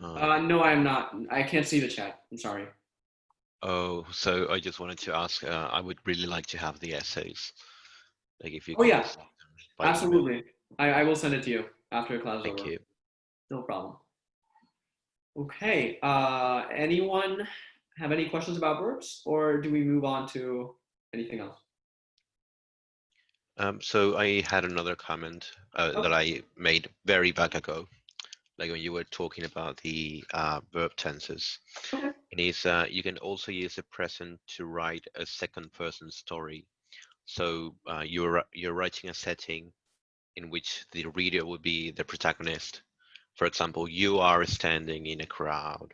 No, I'm not. I can't see the chat. I'm sorry. Oh, so I just wanted to ask, I would really like to have the essays. Like if you Oh, can yeah. send them by email. Absolutely. I will send it to you after class is Thank over. you. No problem. Okay. Anyone have any questions about verbs, or do we move on to anything else? So I had another comment that I made very back ago, like when you were talking about the verb tenses. Okay. It is you can also use the present to write a second person story. So you're writing a setting in which the reader would be the protagonist. For example, you are standing in a crowd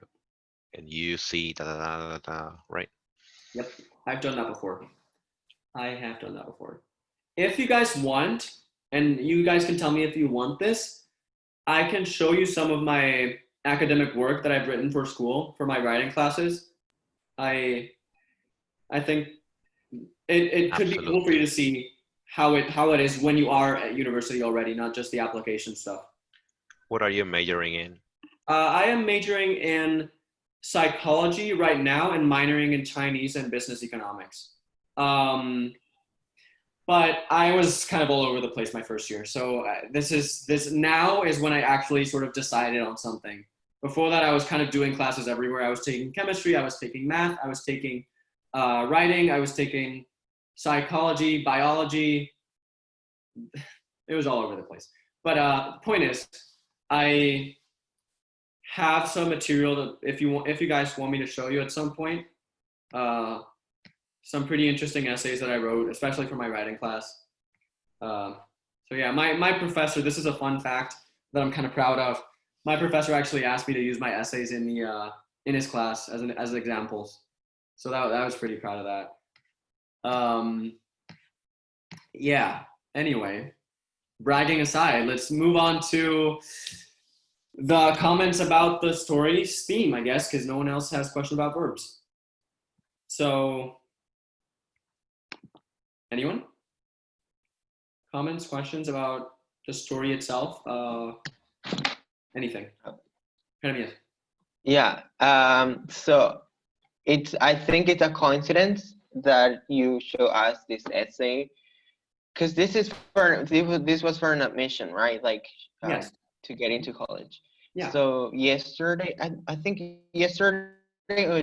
and you see da da da da, da, right? Yep. I've done that before. I have done that before. If you guys want, and you guys can tell me if you want this, I can show you some of my academic work that I've written for school for my writing classes. I think it could be cool for you to see how it is when you are at university already, not just the application stuff. What are you majoring in? I am majoring in psychology right now and minoring in Chinese and business economics. But I was kind of all over the place my first year. So this now is when I actually sort of decided on something. Before that, I was kind of doing classes everywhere. I was taking chemistry, I was taking math, I was taking writing, I was taking psychology, biology. It was all over the place. But the point is, I have some material that if you guys want me to show you at some point, some pretty interesting essays that I wrote, especially for my writing class. So yeah, my professor, this is a fun fact that I'm kind of proud of. My professor actually asked me to use my essays in his class as examples. So that was pretty proud of that. Yeah, anyway, bragging aside, let's move on to the comments about the story's theme, I guess, because no one else has questions about verbs. So, anyone? Comments, questions about the story itself? Anything? Yeah. So I think it's a coincidence that you show us this essay, because this was for an admission, right? Like Yes. to get into college. Yeah. So yesterday, I think yesterday or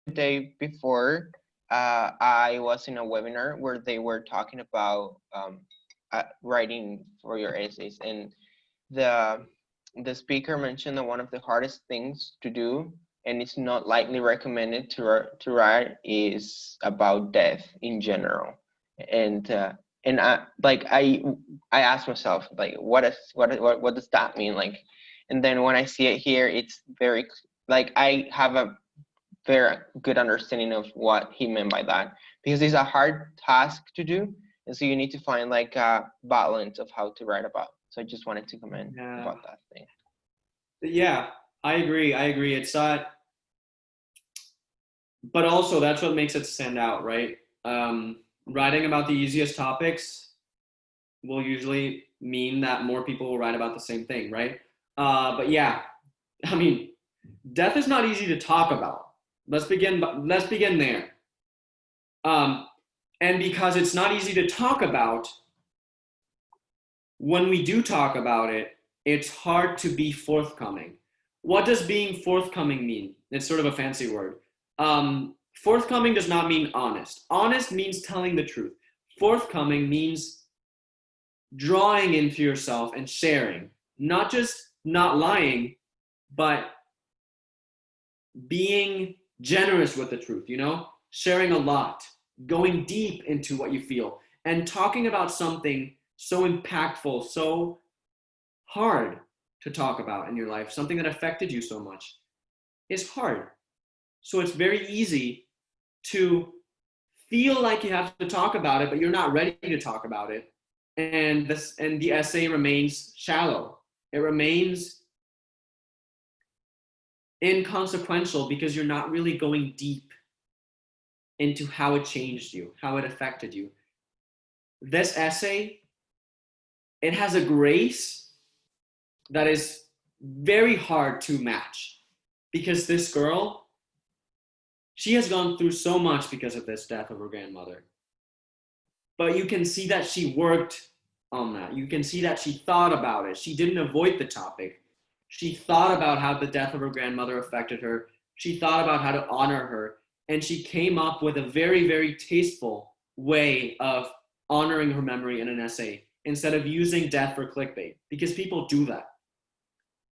the day before, I was in a webinar where they were talking about writing for your essays, and the speaker mentioned that one of the hardest things to do, and it's not likely recommended to write, is about death in general. And I asked myself, like, what does that mean? Like, and then when I see it here, it's very, like, I have a very good understanding of what he meant by that, because it's a hard task to do, and so you need to find like a balance of how to write about. So I just wanted to comment about that thing. Yeah, I agree. It's not, but also that's what makes it stand out, right? Writing about the easiest topics will usually mean that more people will write about the same thing, right? But yeah, I mean, death is not easy to talk about. Let's begin there. And because it's not easy to talk about, when we do talk about it, it's hard to be forthcoming. What does being forthcoming mean? It's sort of a fancy word. Forthcoming does not mean honest. Honest means telling the truth. Forthcoming means drawing into yourself and sharing, not just not lying, but being generous with the truth, sharing a lot, going deep into what you feel, and talking about something so impactful, so hard to talk about in your life, something that affected you so much, is hard. So it's very easy to feel like you have to talk about it, but you're not ready to talk about it. And the essay remains shallow. It remains inconsequential because you're not really going deep into how it changed you, how it affected you. This essay, it has a grace that is very hard to match because this girl, she has gone through so much because of this death of her grandmother. But you can see that she worked on that. You can see that she thought about it. She didn't avoid the topic. She thought about how the death of her grandmother affected her. She thought about how to honor her. And she came up with a very, very tasteful way of honoring her memory in an essay instead of using death for clickbait, because people do that.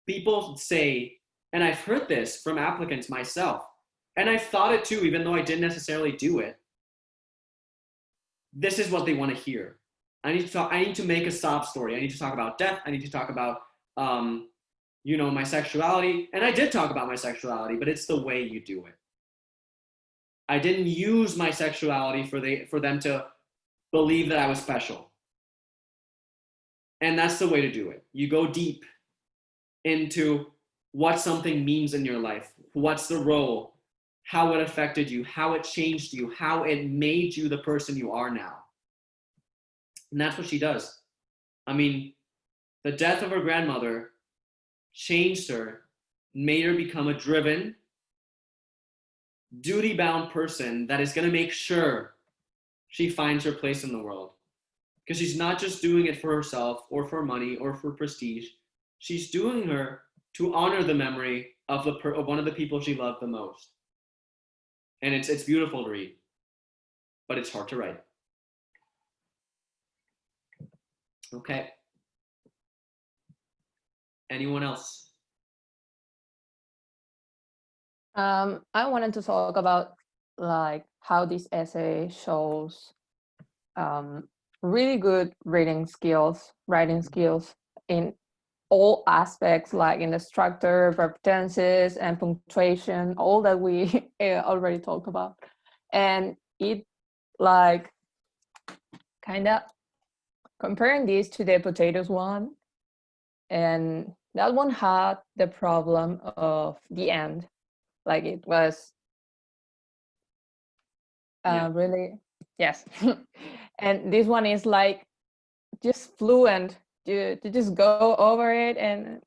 People say, and I've heard this from applicants myself, and I've thought it too, even though I didn't necessarily do it. This is what they want to hear. I need to make a sob story. I need to talk about death. I need to talk about, my sexuality. And I did talk about my sexuality, but it's the way you do it. I didn't use my sexuality for them to believe that I was special. And that's the way to do it. You go deep into what something means in your life. What's the role? How it affected you, how it changed you, how it made you the person you are now. And that's what she does. I mean, the death of her grandmother changed her, made her become a driven, duty-bound person that is going to make sure she finds her place in the world. Because she's not just doing it for herself or for money or for prestige. She's doing her to honor the memory of one of the people she loved the most. And it's beautiful to read, but it's hard to write. Okay. Anyone else? I wanted to talk about how this essay shows really good writing skills in all aspects, like in the structure, verb tenses, and punctuation, all that we already talked about. And it kind of comparing this to the potatoes one, and that one had the problem of the end. Like it was really, yes. And this one is just fluent. You just go over it, and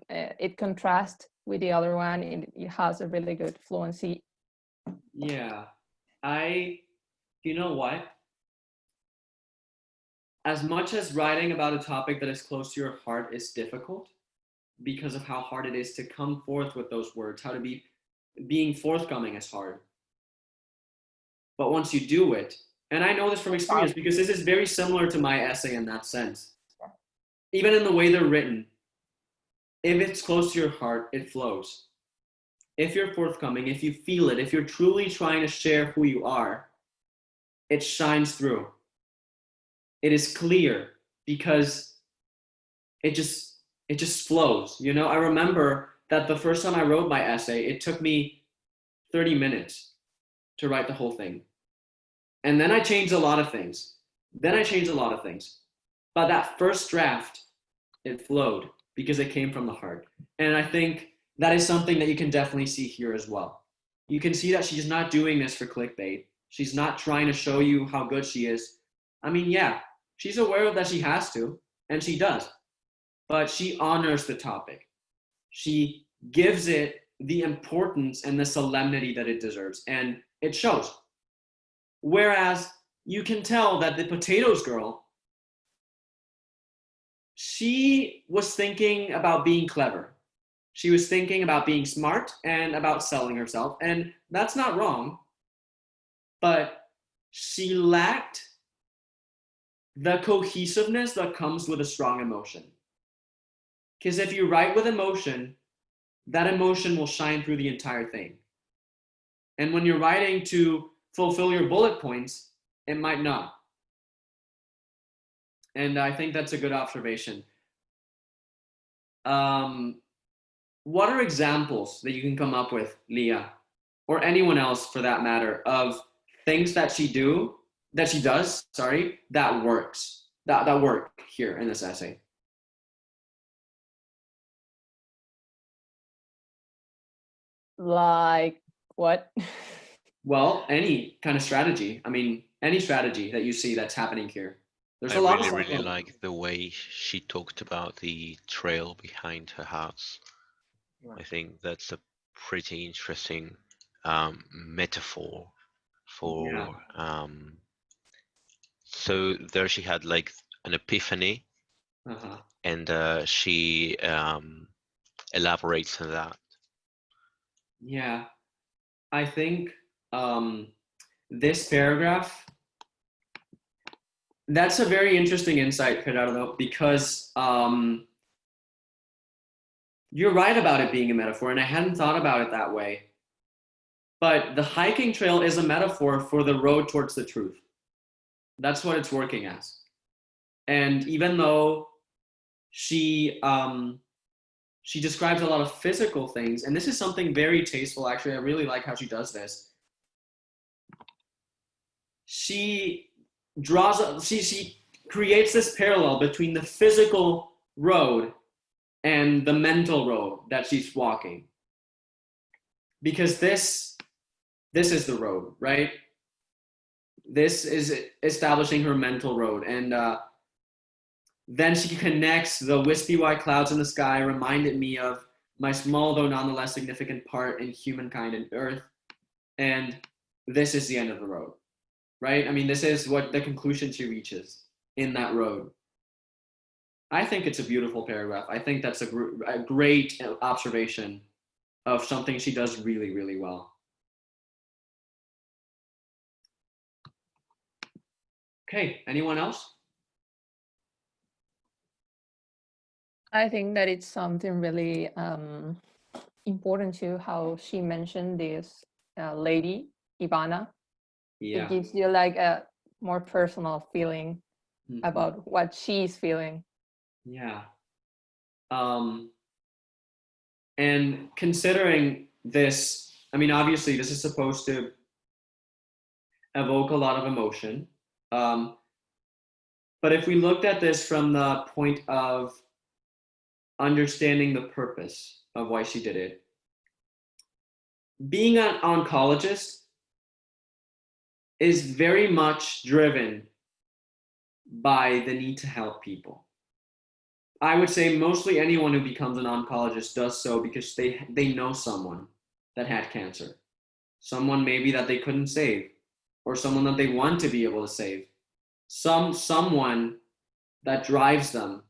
it contrasts with the other one. It has a really good fluency. Yeah, you know what? As much as writing about a topic that is close to your heart is difficult because of how hard it is to come forth with those words, how to being forthcoming is hard. But once you do it, and I know this from experience because this is very similar to my essay in that sense. Even in the way they're written, if it's close to your heart, it flows. If you're forthcoming, if you feel it, if you're truly trying to share who you are, it shines through. It is clear because it just flows. I remember that the first time I wrote my essay, it took me 30 minutes to write the whole thing. And then I changed a lot of things. But that first draft, it flowed because it came from the heart. And I think that is something that you can definitely see here as well. You can see that she's not doing this for clickbait. She's not trying to show you how good she is. I mean, yeah, she's aware that she has to, and she does. But she honors the topic. She gives it the importance and the solemnity that it deserves, and it shows. Whereas you can tell that the potatoes girl, she was thinking about being clever. She was thinking about being smart and about selling herself, and that's not wrong, but she lacked the cohesiveness that comes with a strong emotion. Because if you write with emotion, that emotion will shine through the entire thing. And when you're writing to fulfill your bullet points, it might not. And I think that's a good observation. What are examples that you can come up with, Leah, or anyone else for that matter, of things that she does, that works, that work here in this essay? Like what? Well, any kind of strategy. I mean, any strategy that you see that's happening here. There's I a lot really, of really like the way she talked about the trail behind her house. I think that's a pretty interesting metaphor for. So there she had like an epiphany, and she elaborates on that. Yeah, I think this paragraph, that's a very interesting insight, Gerardo, because you're right about it being a metaphor, and I hadn't thought about it that way. But the hiking trail is a metaphor for the road towards the truth. That's what it's working as. And even though she describes a lot of physical things, and this is something very tasteful, actually. I really like how she does this. She creates this parallel between the physical road and the mental road that she's walking. Because this is the road, right? This is establishing her mental road. And then she connects the wispy white clouds in the sky, reminded me of my small though nonetheless significant part in humankind and Earth. And this is the end of the road, right? I mean, this is what the conclusion she reaches in that road. I think it's a beautiful paragraph. I think that's a great observation of something she does really, really well. Okay, anyone else? I think that it's something really important too, how she mentioned this lady, Ivana. Yeah. It gives you like a more personal feeling about what she's feeling. Yeah. And considering this, I mean, obviously this is supposed to evoke a lot of emotion. But if we looked at this from the point of understanding the purpose of why she did it, being an oncologist is very much driven by the need to help people. I would say mostly anyone who becomes an oncologist does so because they know someone that had cancer, someone maybe that they couldn't save, or someone that they want to be able to save, someone that drives them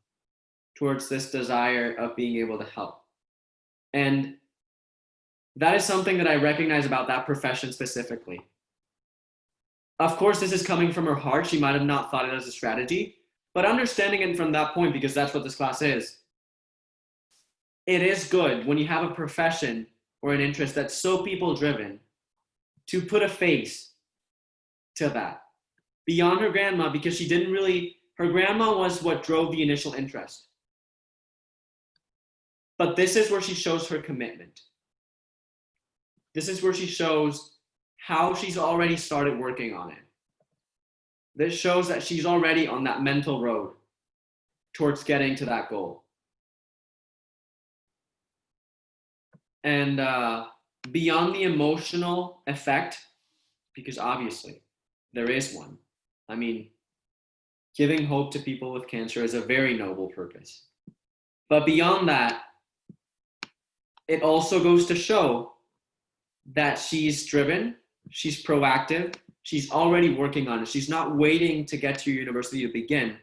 towards this desire of being able to help. And that is something that I recognize about that profession specifically. Of course, this is coming from her heart. She might have not thought it as a strategy, but understanding it from that point, because that's what this class is, it is good when you have a profession or an interest that's so people-driven to put a face to that. Beyond her grandma, because her grandma was what drove the initial interest. But this is where she shows her commitment. This is where she shows how she's already started working on it. This shows that she's already on that mental road towards getting to that goal. And beyond the emotional effect, because obviously there is one. I mean, giving hope to people with cancer is a very noble purpose. But beyond that, it also goes to show that she's driven, she's proactive, she's already working on it. She's not waiting to get to university to begin.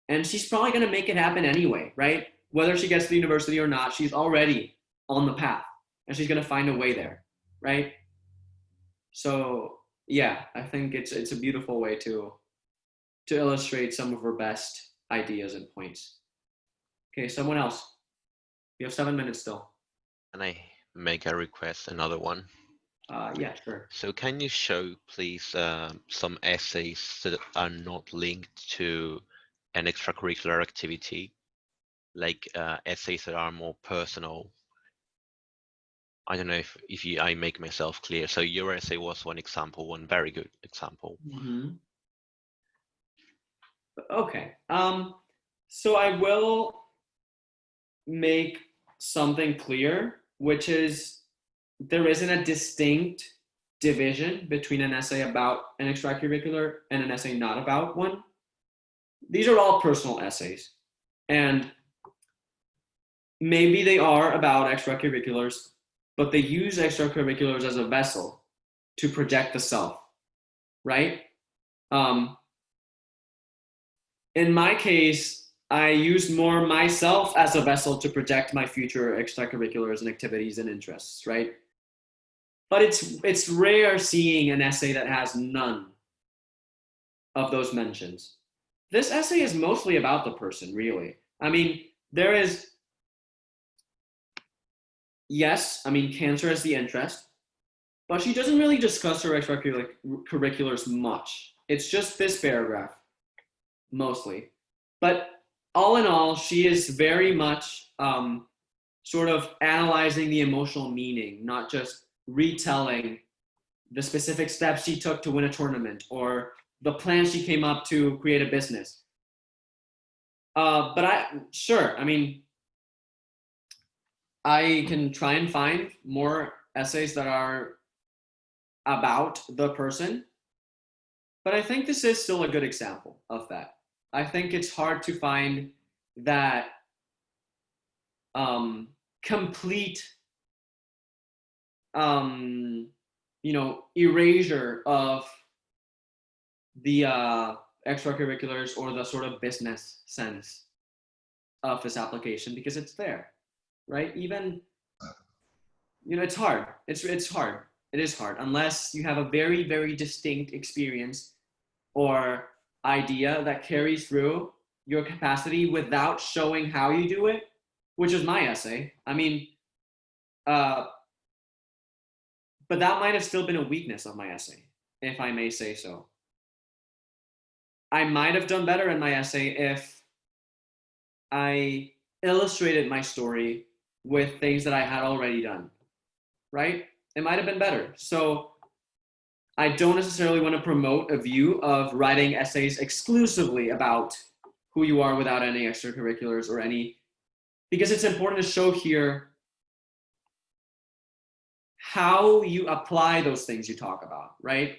And she's probably going to make it happen anyway, right? Whether she gets to the university or not, she's already on the path and she's going to find a way there, right? So yeah, I think it's a beautiful way to illustrate some of her best ideas and points. Okay, someone else. You have 7 minutes still. Can I make a request, another one? Yeah, sure. So can you show, please, some essays that are not linked to an extracurricular activity, like essays that are more personal? I don't know if I make myself clear. So your essay was one example, one very good example. Mm-hmm. Okay. So I will make something clear, which is there isn't a distinct division between an essay about an extracurricular and an essay not about one. These are all personal essays, and maybe they are about extracurriculars, but they use extracurriculars as a vessel to project the self, right? In my case, I used more myself as a vessel to project my future extracurriculars and activities and interests, right? But it's rare seeing an essay that has none of those mentions. This essay is mostly about the person, really. I mean, there is, yes, I mean, cancer is the interest, but she doesn't really discuss her extracurriculars much. It's just this paragraph, mostly. But all in all, she is very much sort of analyzing the emotional meaning, not just retelling the specific steps she took to win a tournament or the plan she came up to create a business. But I mean, I can try and find more essays that are about the person, but I think this is still a good example of that. I think it's hard to find that complete erasure of the extracurriculars or the sort of business sense of this application, because it's there, right? Even, it's hard. It's hard. It is hard unless you have a very, very distinct experience or idea that carries through your capacity without showing how you do it, which is my essay. I mean, but that might have still been a weakness of my essay, if I may say so. I might have done better in my essay if I illustrated my story with things that I had already done, right? It might have been better. So I don't necessarily want to promote a view of writing essays exclusively about who you are without any extracurriculars or any, because it's important to show here how you apply those things you talk about, right?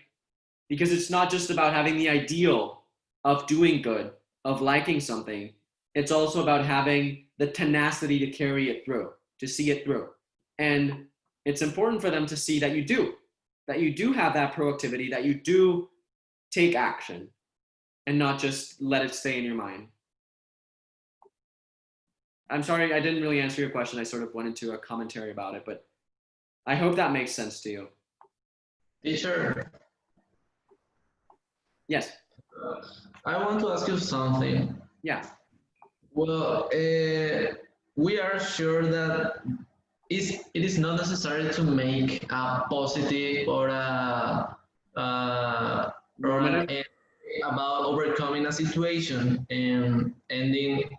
Because it's not just about having the ideal of doing good, of liking something. It's also about having the tenacity to carry it through, to see it through. And it's important for them to see that you do have that proactivity, that you do take action and not just let it stay in your mind. I'm sorry, I didn't really answer your question. I sort of went into a commentary about it, but I hope that makes sense to you. Teacher. Yes. I want to ask you something. Yeah. Well, we are sure that it is not necessary to make a positive or about overcoming a situation and ending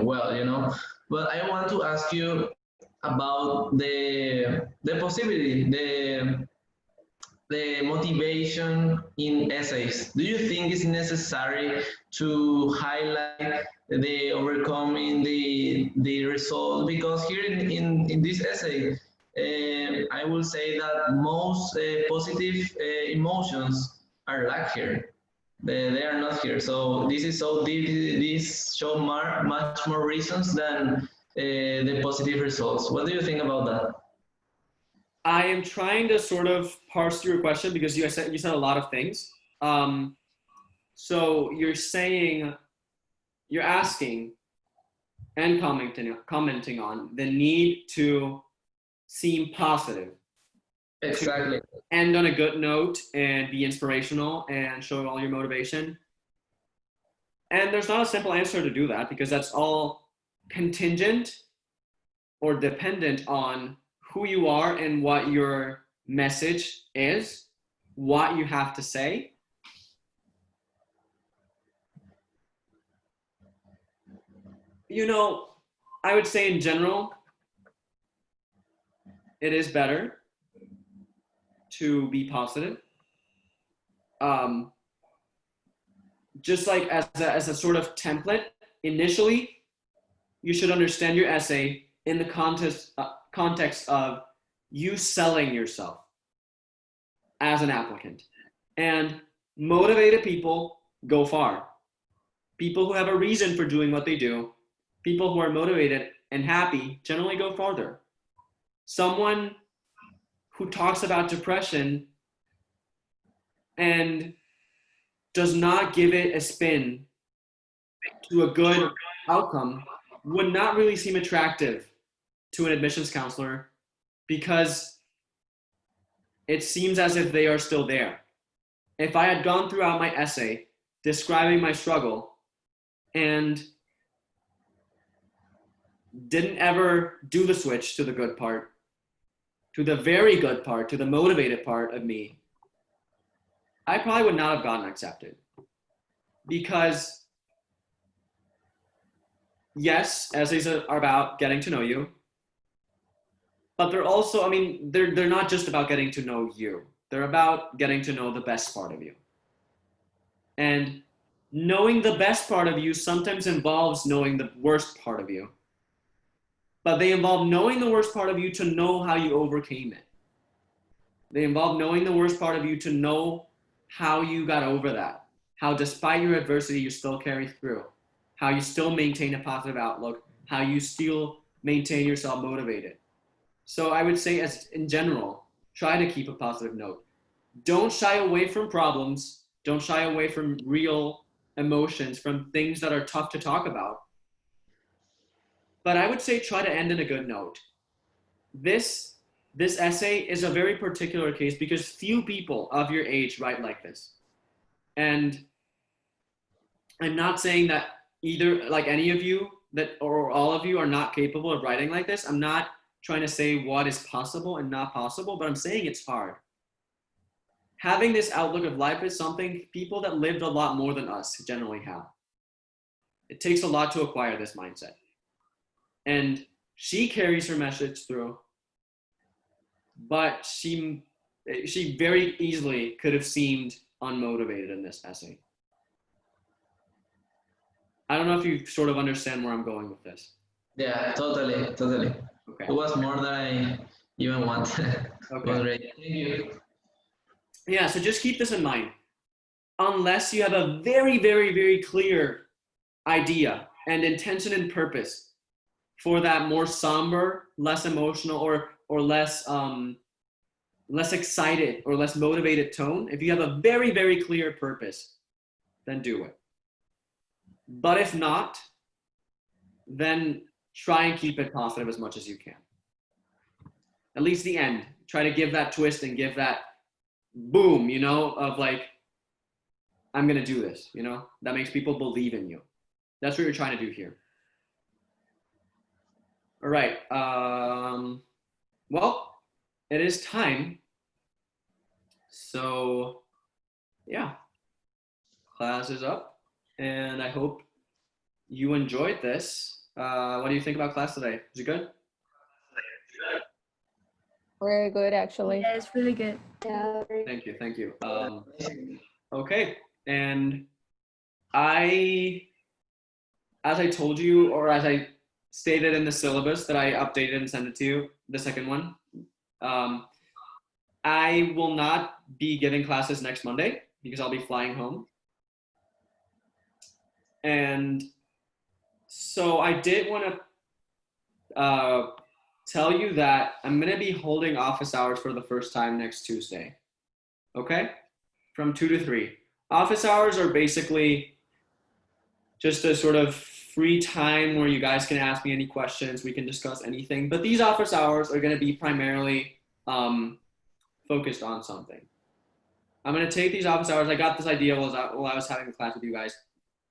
well. But I want to ask you about the possibility, the motivation in essays. Do you think it's necessary to highlight the overcoming the result? Because here in this essay, I will say that most positive emotions are lack here. They are not here. So this is so this show much more reasons than the positive results. What do you think about that? I am trying to sort of parse through your question because you said a lot of things. So you're asking and commenting on the need to seem positive, Exactly. end on a good note, and be inspirational and show all your motivation. And there's not a simple answer to do that because that's all contingent or dependent on who you are and what your message is, what you have to say. You know, I would say in general, it is better to be positive. Just like as a sort of template, initially, you should understand your essay in the context of you selling yourself as an applicant. And motivated people go far. People who have a reason for doing what they do, people who are motivated and happy generally go farther. Someone who talks about depression and does not give it a spin to a good outcome would not really seem attractive to an admissions counselor because it seems as if they are still there. If I had gone throughout my essay describing my struggle and didn't ever do the switch to the good part, to the very good part, to the motivated part of me, I probably would not have gotten accepted. Because yes, essays are about getting to know you, but they're also, I mean, they're not just about getting to know you. They're about getting to know the best part of you. And knowing the best part of you sometimes involves knowing the worst part of you. But they involve knowing the worst part of you to know how you overcame it. They involve knowing the worst part of you to know how you got over that. How despite your adversity, you still carry through. How you still maintain a positive outlook. How you still maintain yourself motivated. So I would say, as in general, try to keep a positive note. Don't shy away from problems. Don't shy away from real emotions, from things that are tough to talk about. But I would say try to end in a good note. This essay is a very particular case because few people of your age write like this. And I'm not saying that either, like any of you that or all of you are not capable of writing like this. I'm not trying to say what is possible and not possible, but I'm saying it's hard. Having this outlook of life is something people that lived a lot more than us generally have. It takes a lot to acquire this mindset. And she carries her message through, but she very easily could have seemed unmotivated in this essay. I don't know if you sort of understand where I'm going with this. Yeah, totally. Okay. It was more than I even want. Okay. It was great. Thank you. Yeah, so just keep this in mind. Unless you have a very, very, very clear idea and intention and purpose for that more somber, less emotional, or less excited or less motivated tone, if you have a very, very clear purpose, then do it. But if not, then try and keep it positive as much as you can. At least the end. Try to give that twist and give that boom, you know, of like, I'm gonna do this, you know? That makes people believe in you. That's what you're trying to do here. All right. Well, it is time. So, yeah, class is up, and I hope you enjoyed this. What do you think about class today? Was it good? Very good, actually. Yeah, it's really good. Yeah. Thank you. Okay, and as I told you, or as I stated in the syllabus that I updated and sent it to you, the second one, I will not be giving classes next Monday because I'll be flying home. And so I did want to tell you that I'm going to be holding office hours for the first time next Tuesday. Okay? From 2 to 3. Office hours are basically just a sort of free time where you guys can ask me any questions. We can discuss anything. But these office hours are going to be primarily focused on something. I'm going to take these office hours. I got this idea while I was having a class with you guys.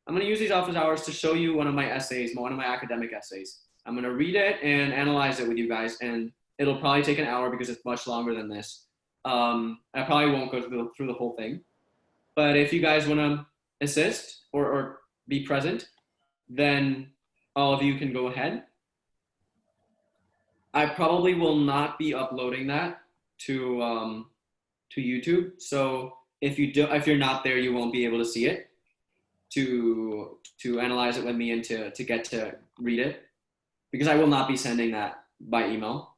I'm going to use these office hours to show you one of my essays, one of my academic essays. I'm going to read it and analyze it with you guys, and it'll probably take an hour because it's much longer than this. I probably won't go through the whole thing. But if you guys want to assist or be present, then all of you can go ahead. I probably will not be uploading that to YouTube. So if you're not there, you won't be able to see it, to analyze it with me and to get to read it, because I will not be sending that by email,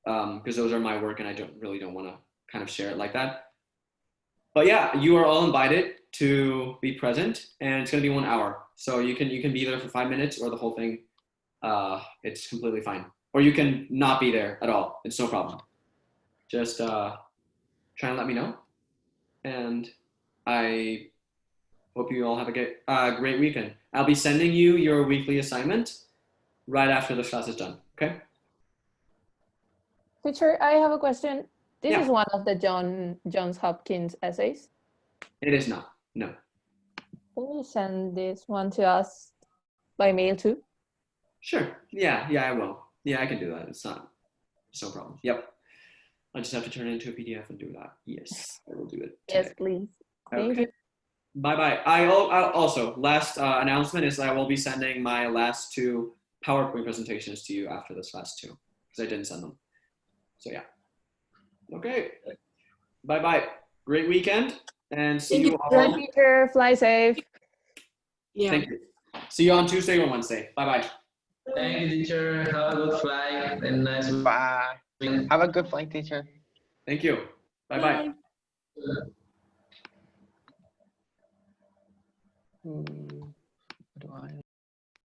because those are my work and I don't want to kind of share it like that. But yeah, you are all invited to be present, and it's going to be 1 hour. So you can be there for 5 minutes or the whole thing. It's completely fine. Or you can not be there at all. It's no problem. Just try and let me know. And I hope you all have a great weekend. I'll be sending you your weekly assignment right after this class is done. Okay? Teacher, I have a question. This Yeah. is one of the Johns Hopkins essays. It is not. No. Can you send this one to us by mail too? Sure. Yeah, I will. Yeah, I can do that. It's no problem. Yep. I just have to turn it into a PDF and do that. Yes, I will do it today. Yes, please. Thank Okay. you. Bye-bye. I also, last announcement is I will be sending my last 2 PowerPoint presentations to you after this last 2, because I didn't send them. So yeah. Okay. Bye-bye. Great weekend, and see you all. Good teacher, fly safe. Yeah. Thank you. See you on Tuesday or Wednesday. Bye-bye. Thank you, teacher. Have a good flight and nice Bye. weekend. Have a good flight, teacher. Thank you. Bye-bye. What do I